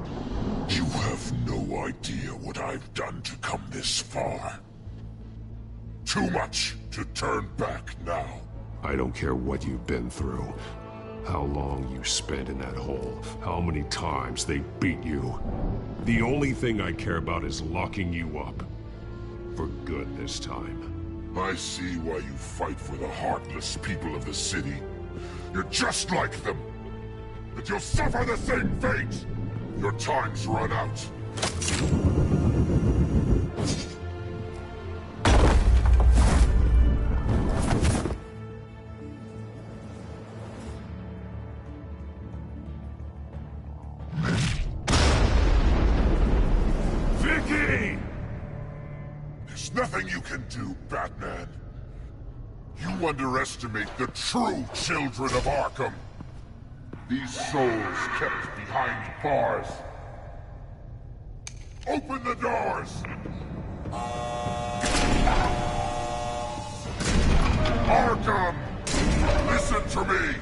You have no idea what I've done to come this far. Too much to turn back now. I don't care what you've been through. How long you spent in that hole. How many times they beat you. The only thing I care about is locking you up. For good this time. I see why you fight for the heartless people of the city. You're just like them. But you'll suffer the same fate! Your time's run out. Vicky! There's nothing you can do, Batman. You underestimate the true children of Arkham. These souls kept behind bars. Open the doors! Arkham! Listen to me!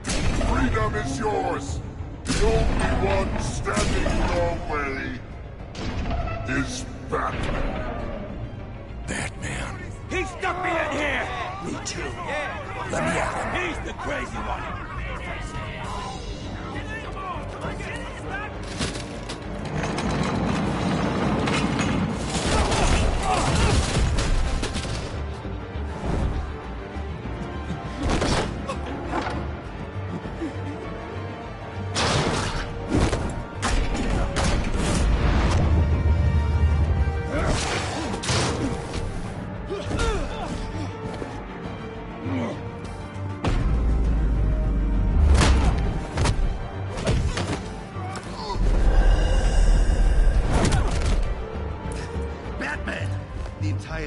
Freedom is yours! The only one standing in your way is Batman. Batman. He stuck me in here! Me too. Let me at him. He's the crazy one!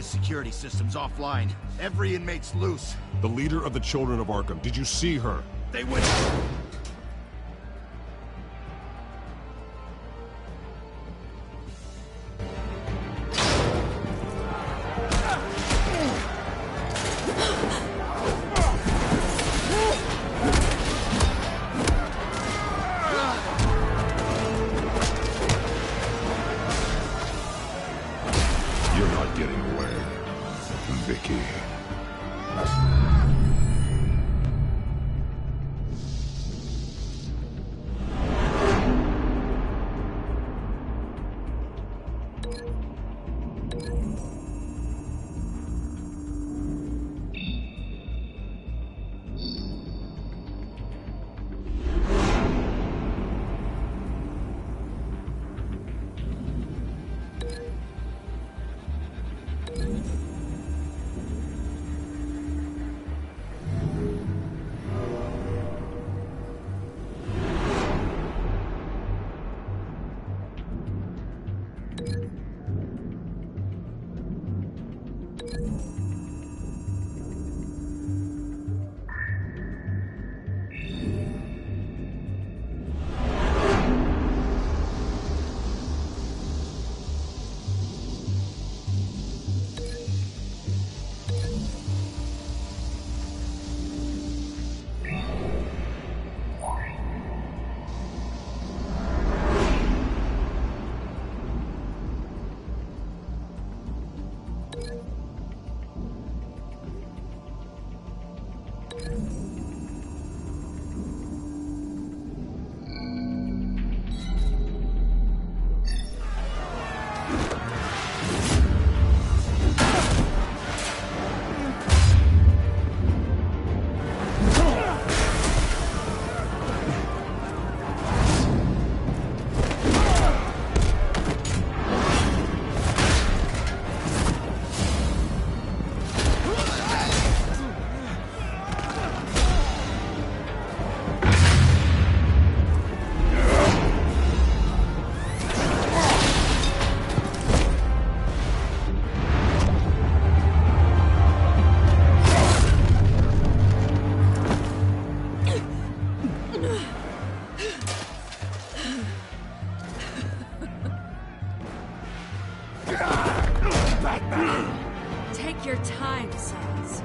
Security system's offline. Every inmate's loose. The leader of the Children of Arkham, did you see her? They went... time, sons.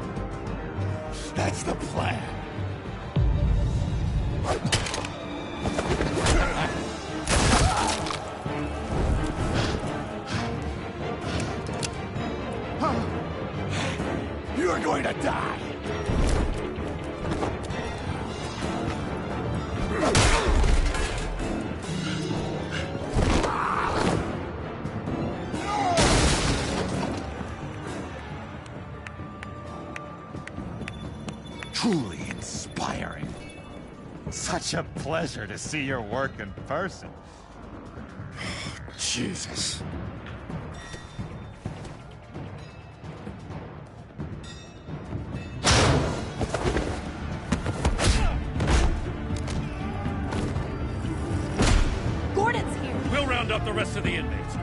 That's the plan. You're going to die. Truly inspiring. Such a pleasure to see your work in person. Jesus. Gordon's here. We'll round up the rest of the inmates.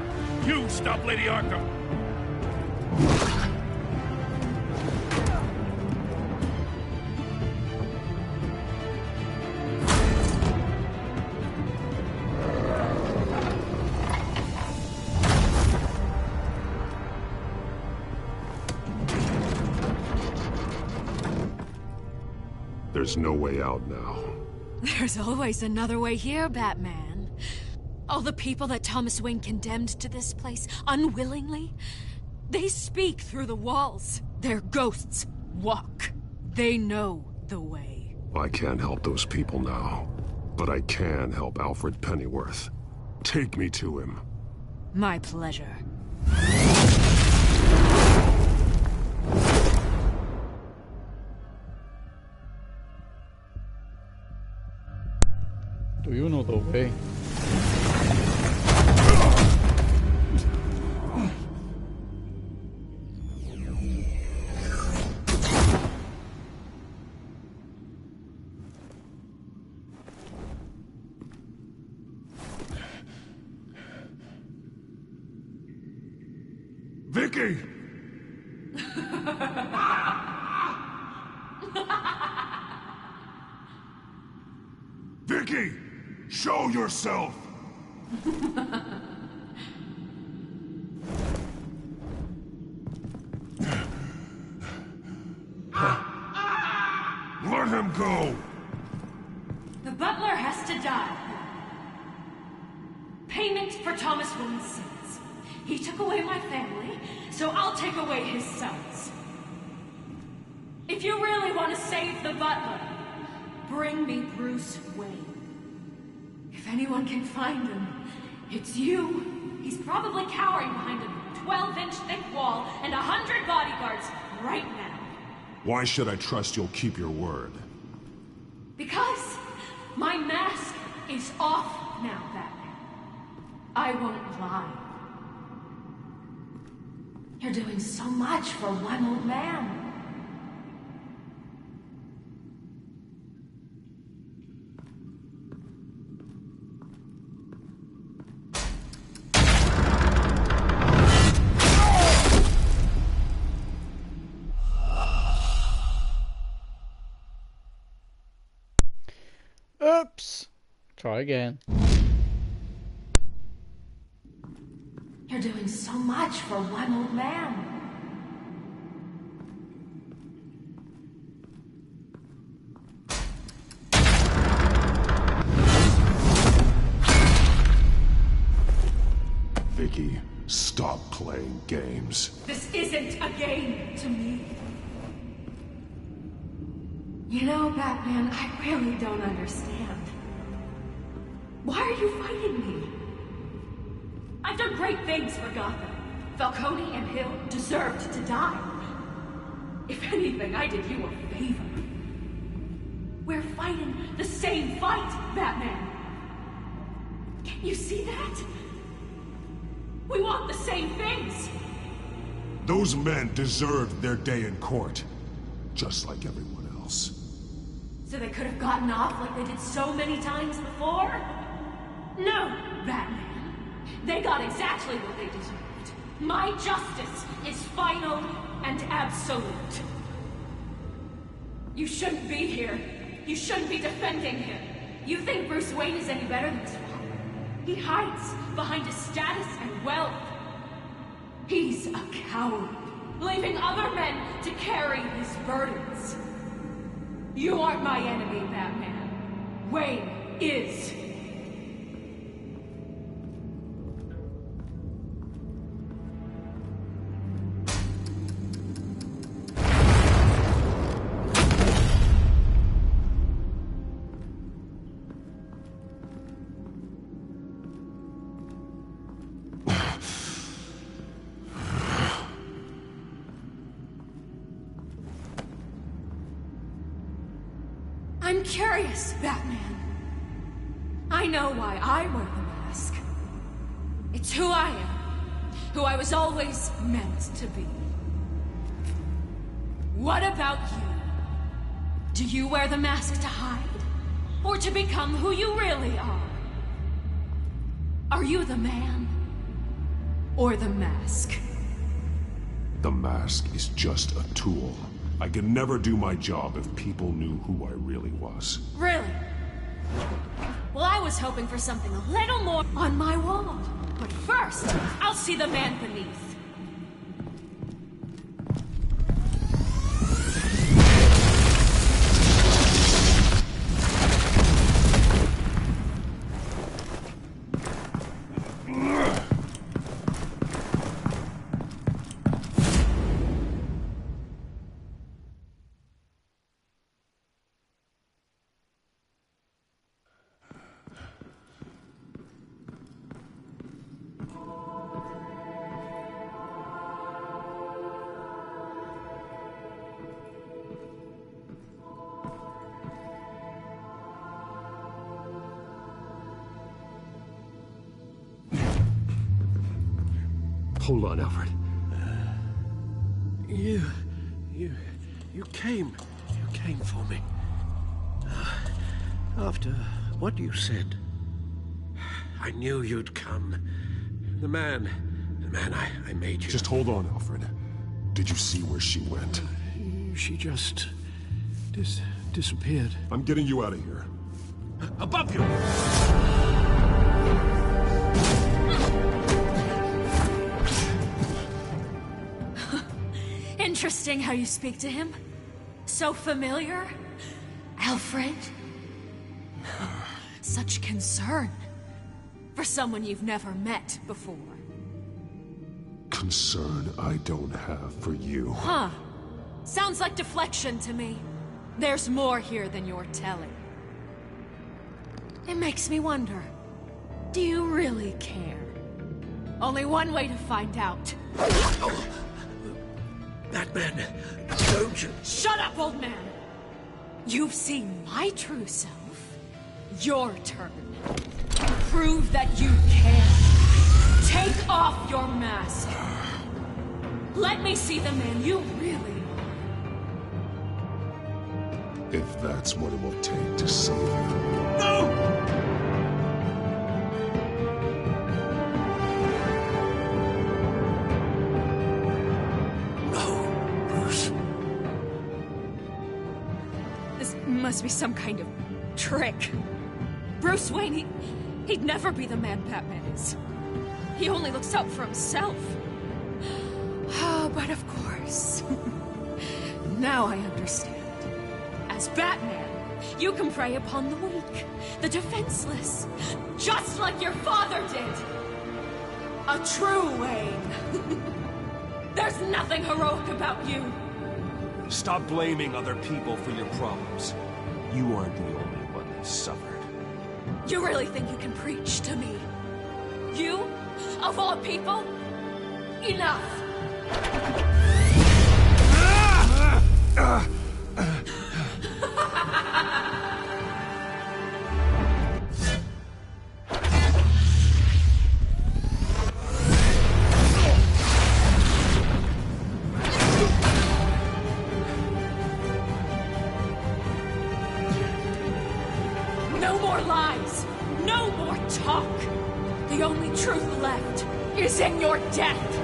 You stop Lady Arkham. There's no way out now. There's always another way here, Batman. All the people that Thomas Wayne condemned to this place unwillingly, they speak through the walls. Their ghosts walk. They know the way. I can't help those people now, but I can help Alfred Pennyworth. Take me to him. My pleasure. Do you know the way? Vicky! Vicky! Show yourself! Let him go! The butler has to die. Payment for Thomas Wayne's sins. He took away my family, so I'll take away his sons. If you really want to save the butler, bring me Bruce Wayne. If anyone can find him, it's you. He's probably cowering behind a 12-inch thick wall and 100 bodyguards right now. Why should I trust you'll keep your word? Because my mask is off now, Batman. I won't lie. You're doing so much for one old man. Oops! Try again. You're doing so much for one old man. Vicky, stop playing games. This isn't a game to me. You know, Batman, I really don't understand. Why are you fighting me? I've done great things for Gotham. Falcone and Hill deserved to die. If anything, I did you a favor. We're fighting the same fight, Batman. Can you see that? We want the same things. Those men deserved their day in court, just like everyone else. So they could have gotten off like they did so many times before? No, Batman. They got exactly what they deserved. My justice is final and absolute. You shouldn't be here. You shouldn't be defending him. You think Bruce Wayne is any better than his father? He hides behind his status and wealth. He's a coward. leaving other men to carry his burdens. You aren't my enemy, Batman. Wayne is. I'm curious, Batman. I know why I wear the mask. It's who I am, who I was always meant to be. What about you? Do you wear the mask to hide? Or to become who you really are? Are you the man? Or the mask? The mask is just a tool. I could never do my job if people knew who I really was. Really? Well, I was hoping for something a little more on my wall. But first, I'll see the man beneath. Hold on, Alfred. You came for me. After what you said, I knew you'd come. The man I made you. Just hold on, Alfred. Did you see where she went? She just disappeared. I'm getting you out of here. Above you! Interesting how you speak to him. So familiar. Alfred. Such concern. For someone you've never met before. Concern I don't have for you. Huh. Sounds like deflection to me. There's more here than you're telling. It makes me wonder. Do you really care? Only one way to find out. Batman, don't you... Shut up, old man! You've seen my true self. Your turn. Prove that you can. Take off your mask. Let me see the man you really are. If that's what it will take to save you. No! Must be some kind of trick. Bruce Wayne, he'd never be the man Batman is. He only looks out for himself. Oh, but of course. Now I understand. As Batman, you can prey upon the weak, the defenseless, just like your father did. A true Wayne. There's nothing heroic about you. Stop blaming other people for your problems. You aren't the only one that suffered. You really think you can preach to me? You? Of all people? Enough! No more lies! No more talk! The only truth left is in your death!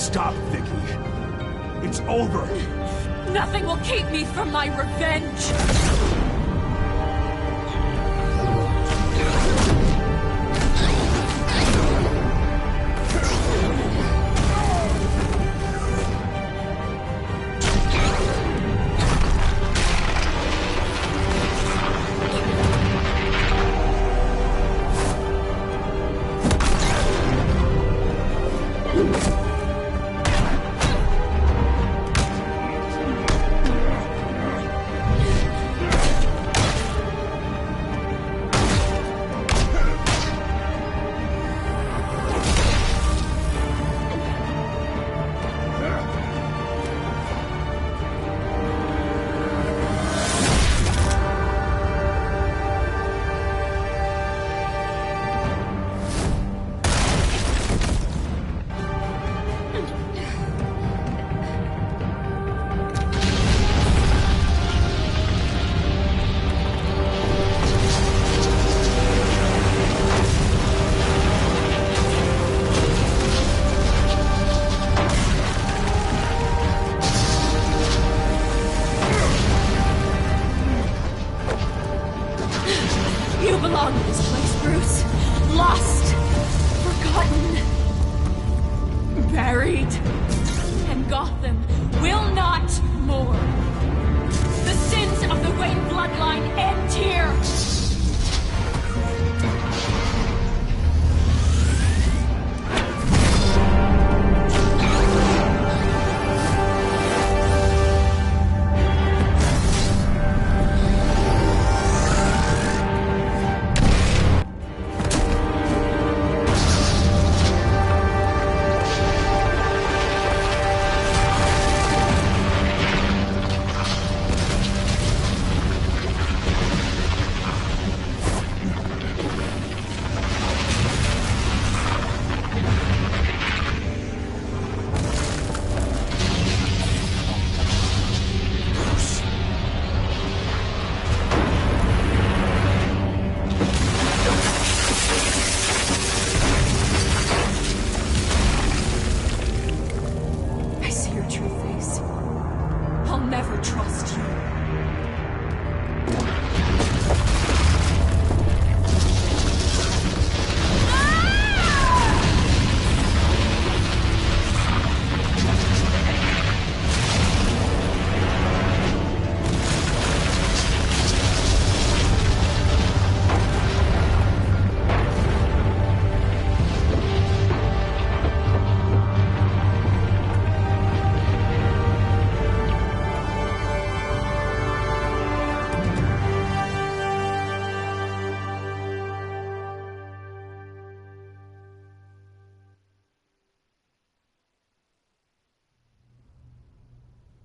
Stop, Vicky. It's over. Nothing will keep me from my revenge. You belong in this place, Bruce. Lost, forgotten, buried. And Gotham will not mourn. The sins of the Wayne bloodline end here.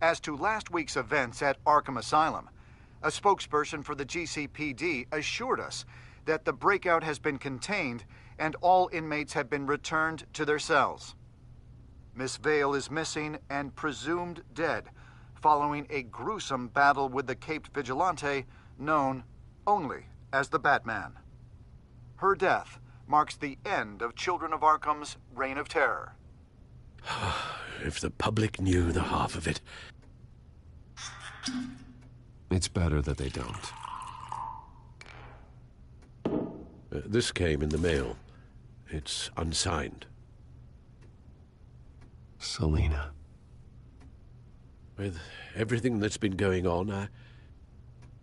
As to last week's events at Arkham Asylum, a spokesperson for the GCPD assured us that the breakout has been contained and all inmates have been returned to their cells. Miss Vale is missing and presumed dead following a gruesome battle with the caped vigilante known only as the Batman. Her death marks the end of Children of Arkham's reign of terror. If the public knew the half of it. It's better that they don't. This came in the mail. It's unsigned. Selina. With everything that's been going on,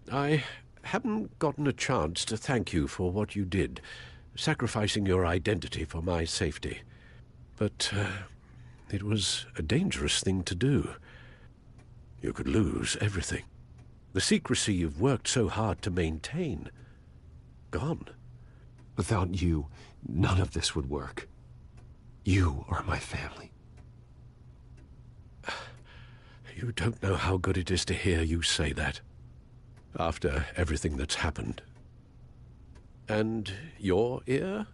I haven't gotten a chance to thank you for what you did, sacrificing your identity for my safety. But it was a dangerous thing to do. You could lose everything. The secrecy you've worked so hard to maintain. Gone. Without you, none of this would work. You are my family. You don't know how good it is to hear you say that. After everything that's happened. And your ear?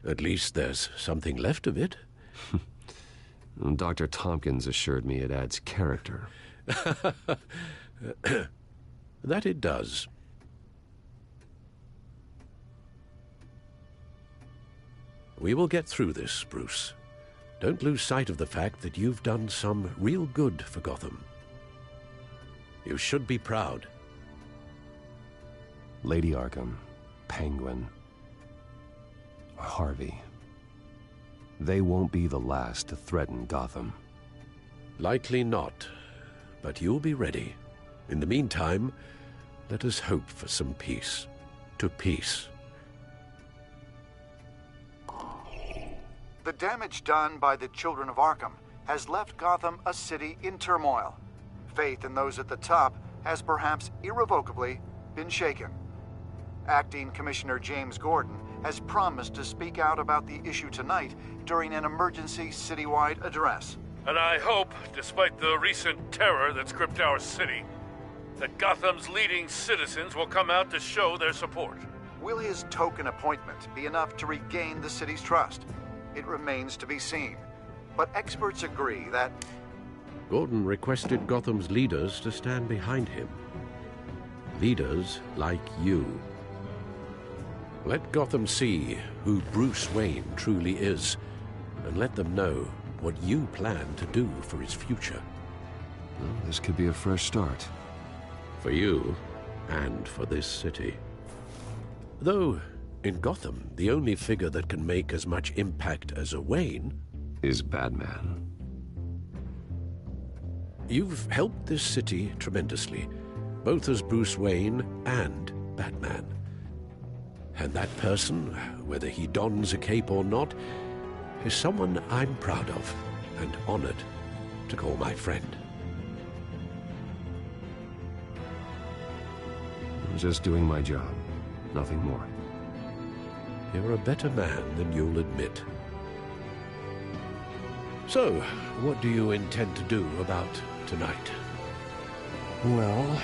At least there's something left of it. Dr. Tompkins assured me it adds character. That it does. We will get through this, Bruce. don't lose sight of the fact that you've done some real good for Gotham. You should be proud. Lady Arkham, Penguin, Harvey. They won't be the last to threaten Gotham. Likely not, but you'll be ready. In the meantime, let us hope for some peace. To peace. The damage done by the children of Arkham has left Gotham a city in turmoil. Faith in those at the top has perhaps irrevocably been shaken. Acting Commissioner James Gordon has promised to speak out about the issue tonight during an emergency citywide address. And I hope, despite the recent terror that's gripped our city, that Gotham's leading citizens will come out to show their support. Will his token appointment be enough to regain the city's trust? It remains to be seen. But experts agree that Gordon requested Gotham's leaders to stand behind him. Leaders like you. Let Gotham see who Bruce Wayne truly is, and let them know what you plan to do for his future. Well, this could be a fresh start. For you, and for this city. Though, in Gotham, the only figure that can make as much impact as a Wayne is Batman. You've helped this city tremendously, both as Bruce Wayne and Batman. And that person, whether he dons a cape or not, is someone I'm proud of and honored to call my friend. I'm just doing my job, nothing more. You're a better man than you'll admit. So, what do you intend to do about tonight? Well,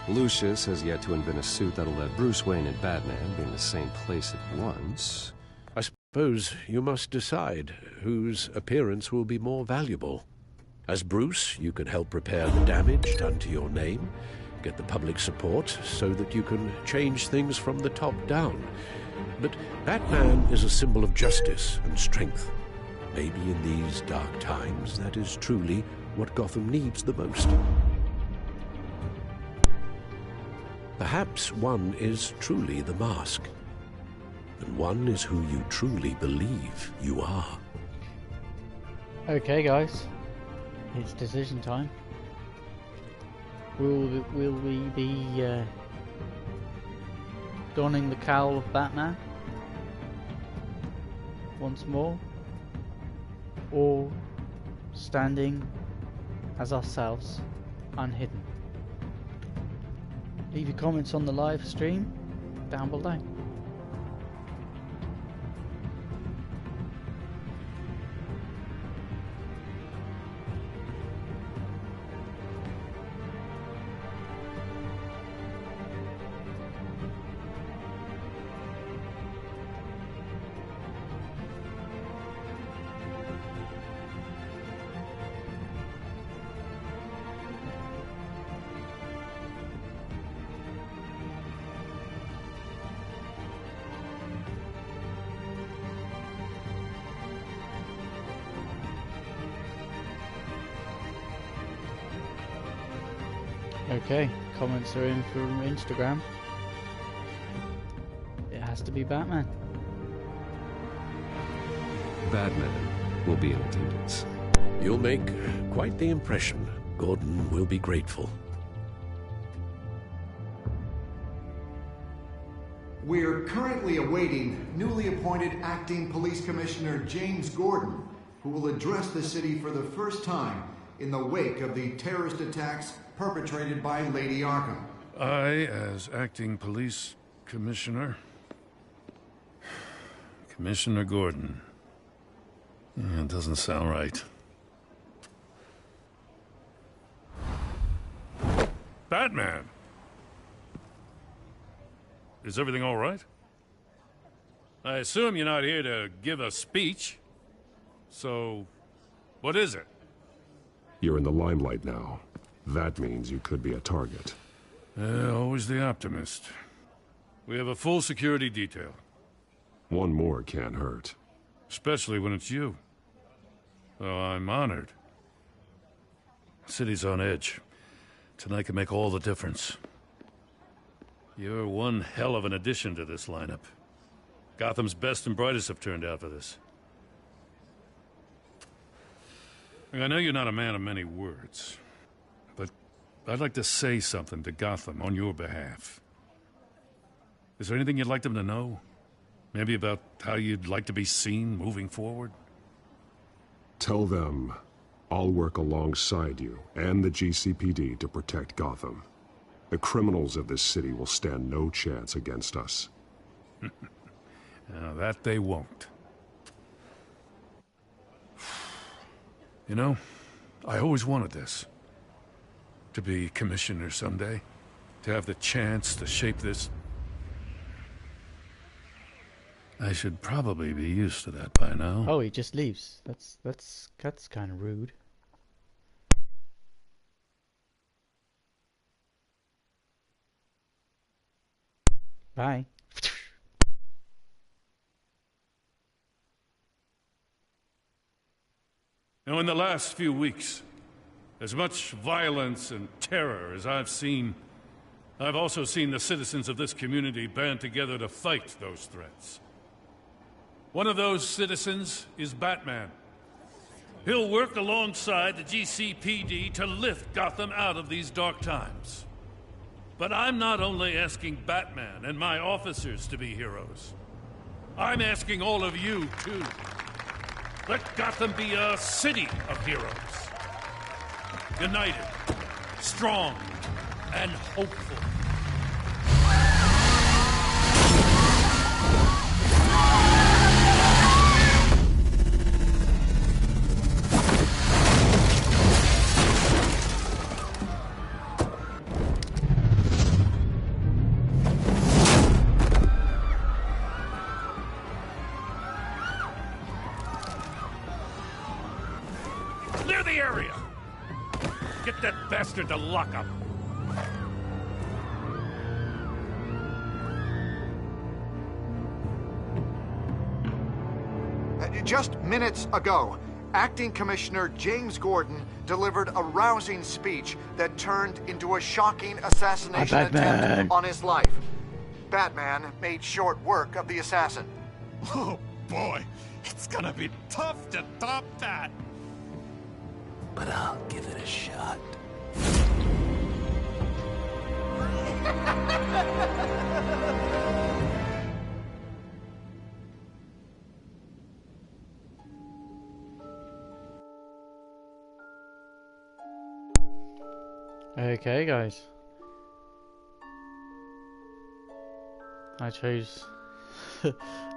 Lucius has yet to invent a suit that'll let Bruce Wayne and Batman be in the same place at once. I suppose you must decide whose appearance will be more valuable. As Bruce, you can help repair the damage done to your name, get the public support so that you can change things from the top down. But Batman is a symbol of justice and strength. Maybe in these dark times, that is truly what Gotham needs the most. Perhaps one is truly the mask, and one is who you truly believe you are. Okay, guys, it's decision time. Will we be donning the cowl of Batman once more, or standing as ourselves, unhidden? Leave your comments on the live stream down below. Okay, comments are in from Instagram. It has to be Batman. Batman will be in attendance. You'll make quite the impression. Gordon will be grateful. We're currently awaiting newly appointed Acting Police Commissioner James Gordon, who will address the city for the first time in the wake of the terrorist attacks perpetrated by Lady Arkham. I, as Acting Police Commissioner... Commissioner Gordon. It doesn't sound right. Batman! Is everything all right? I assume you're not here to give a speech. So, what is it? You're in the limelight now. That means you could be a target. Always the optimist. We have a full security detail. One more can't hurt. Especially when it's you. Oh, I'm honored. The city's on edge. Tonight can make all the difference. You're one hell of an addition to this lineup. Gotham's best and brightest have turned out for this. I know you're not a man of many words, but I'd like to say something to Gotham on your behalf. Is there anything you'd like them to know? Maybe about how you'd like to be seen moving forward? Tell them I'll work alongside you and the GCPD to protect Gotham. The criminals of this city will stand no chance against us. Now, that they won't. You know, I always wanted this. To be commissioner someday. To have the chance to shape this. I should probably be used to that by now. Oh, he just leaves. That's kind of rude. Bye. Now, in the last few weeks, as much violence and terror as I've seen, I've also seen the citizens of this community band together to fight those threats. One of those citizens is Batman. He'll work alongside the GCPD to lift Gotham out of these dark times. But I'm not only asking Batman and my officers to be heroes. I'm asking all of you, too. Let Gotham be a city of heroes. United, strong, and hopeful. Clear the area! Get that bastard to lock up! Just minutes ago, Acting Commissioner James Gordon delivered a rousing speech that turned into a shocking assassination attempt on his life. Batman made short work of the assassin. Oh boy, it's gonna be tough to top that. But I'll give it a shot. Okay, guys. I chose a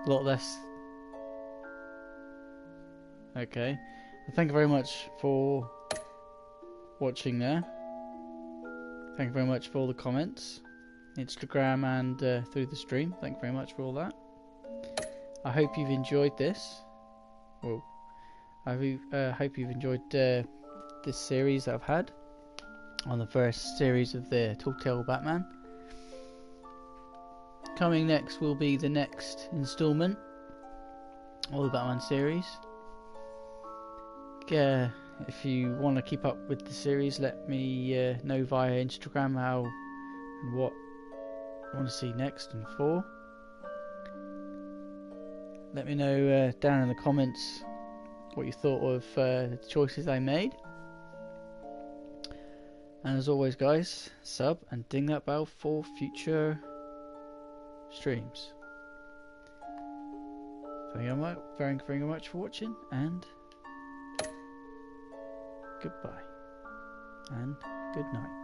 lot less. Okay. Thank you very much for watching there. Thank you very much for all the comments, Instagram and through the stream. Thank you very much for all that. I hope you've enjoyed this. Well, I hope you've enjoyed this series that I've had on the first series of the Telltale Batman. Coming next will be the next installment of the Batman series. If you want to keep up with the series, let me know via Instagram how and what you want to see next and for. Let me know down in the comments what you thought of the choices I made. And as always, guys, sub and ding that bell for future streams. Thank you very much for watching, and goodbye and good night.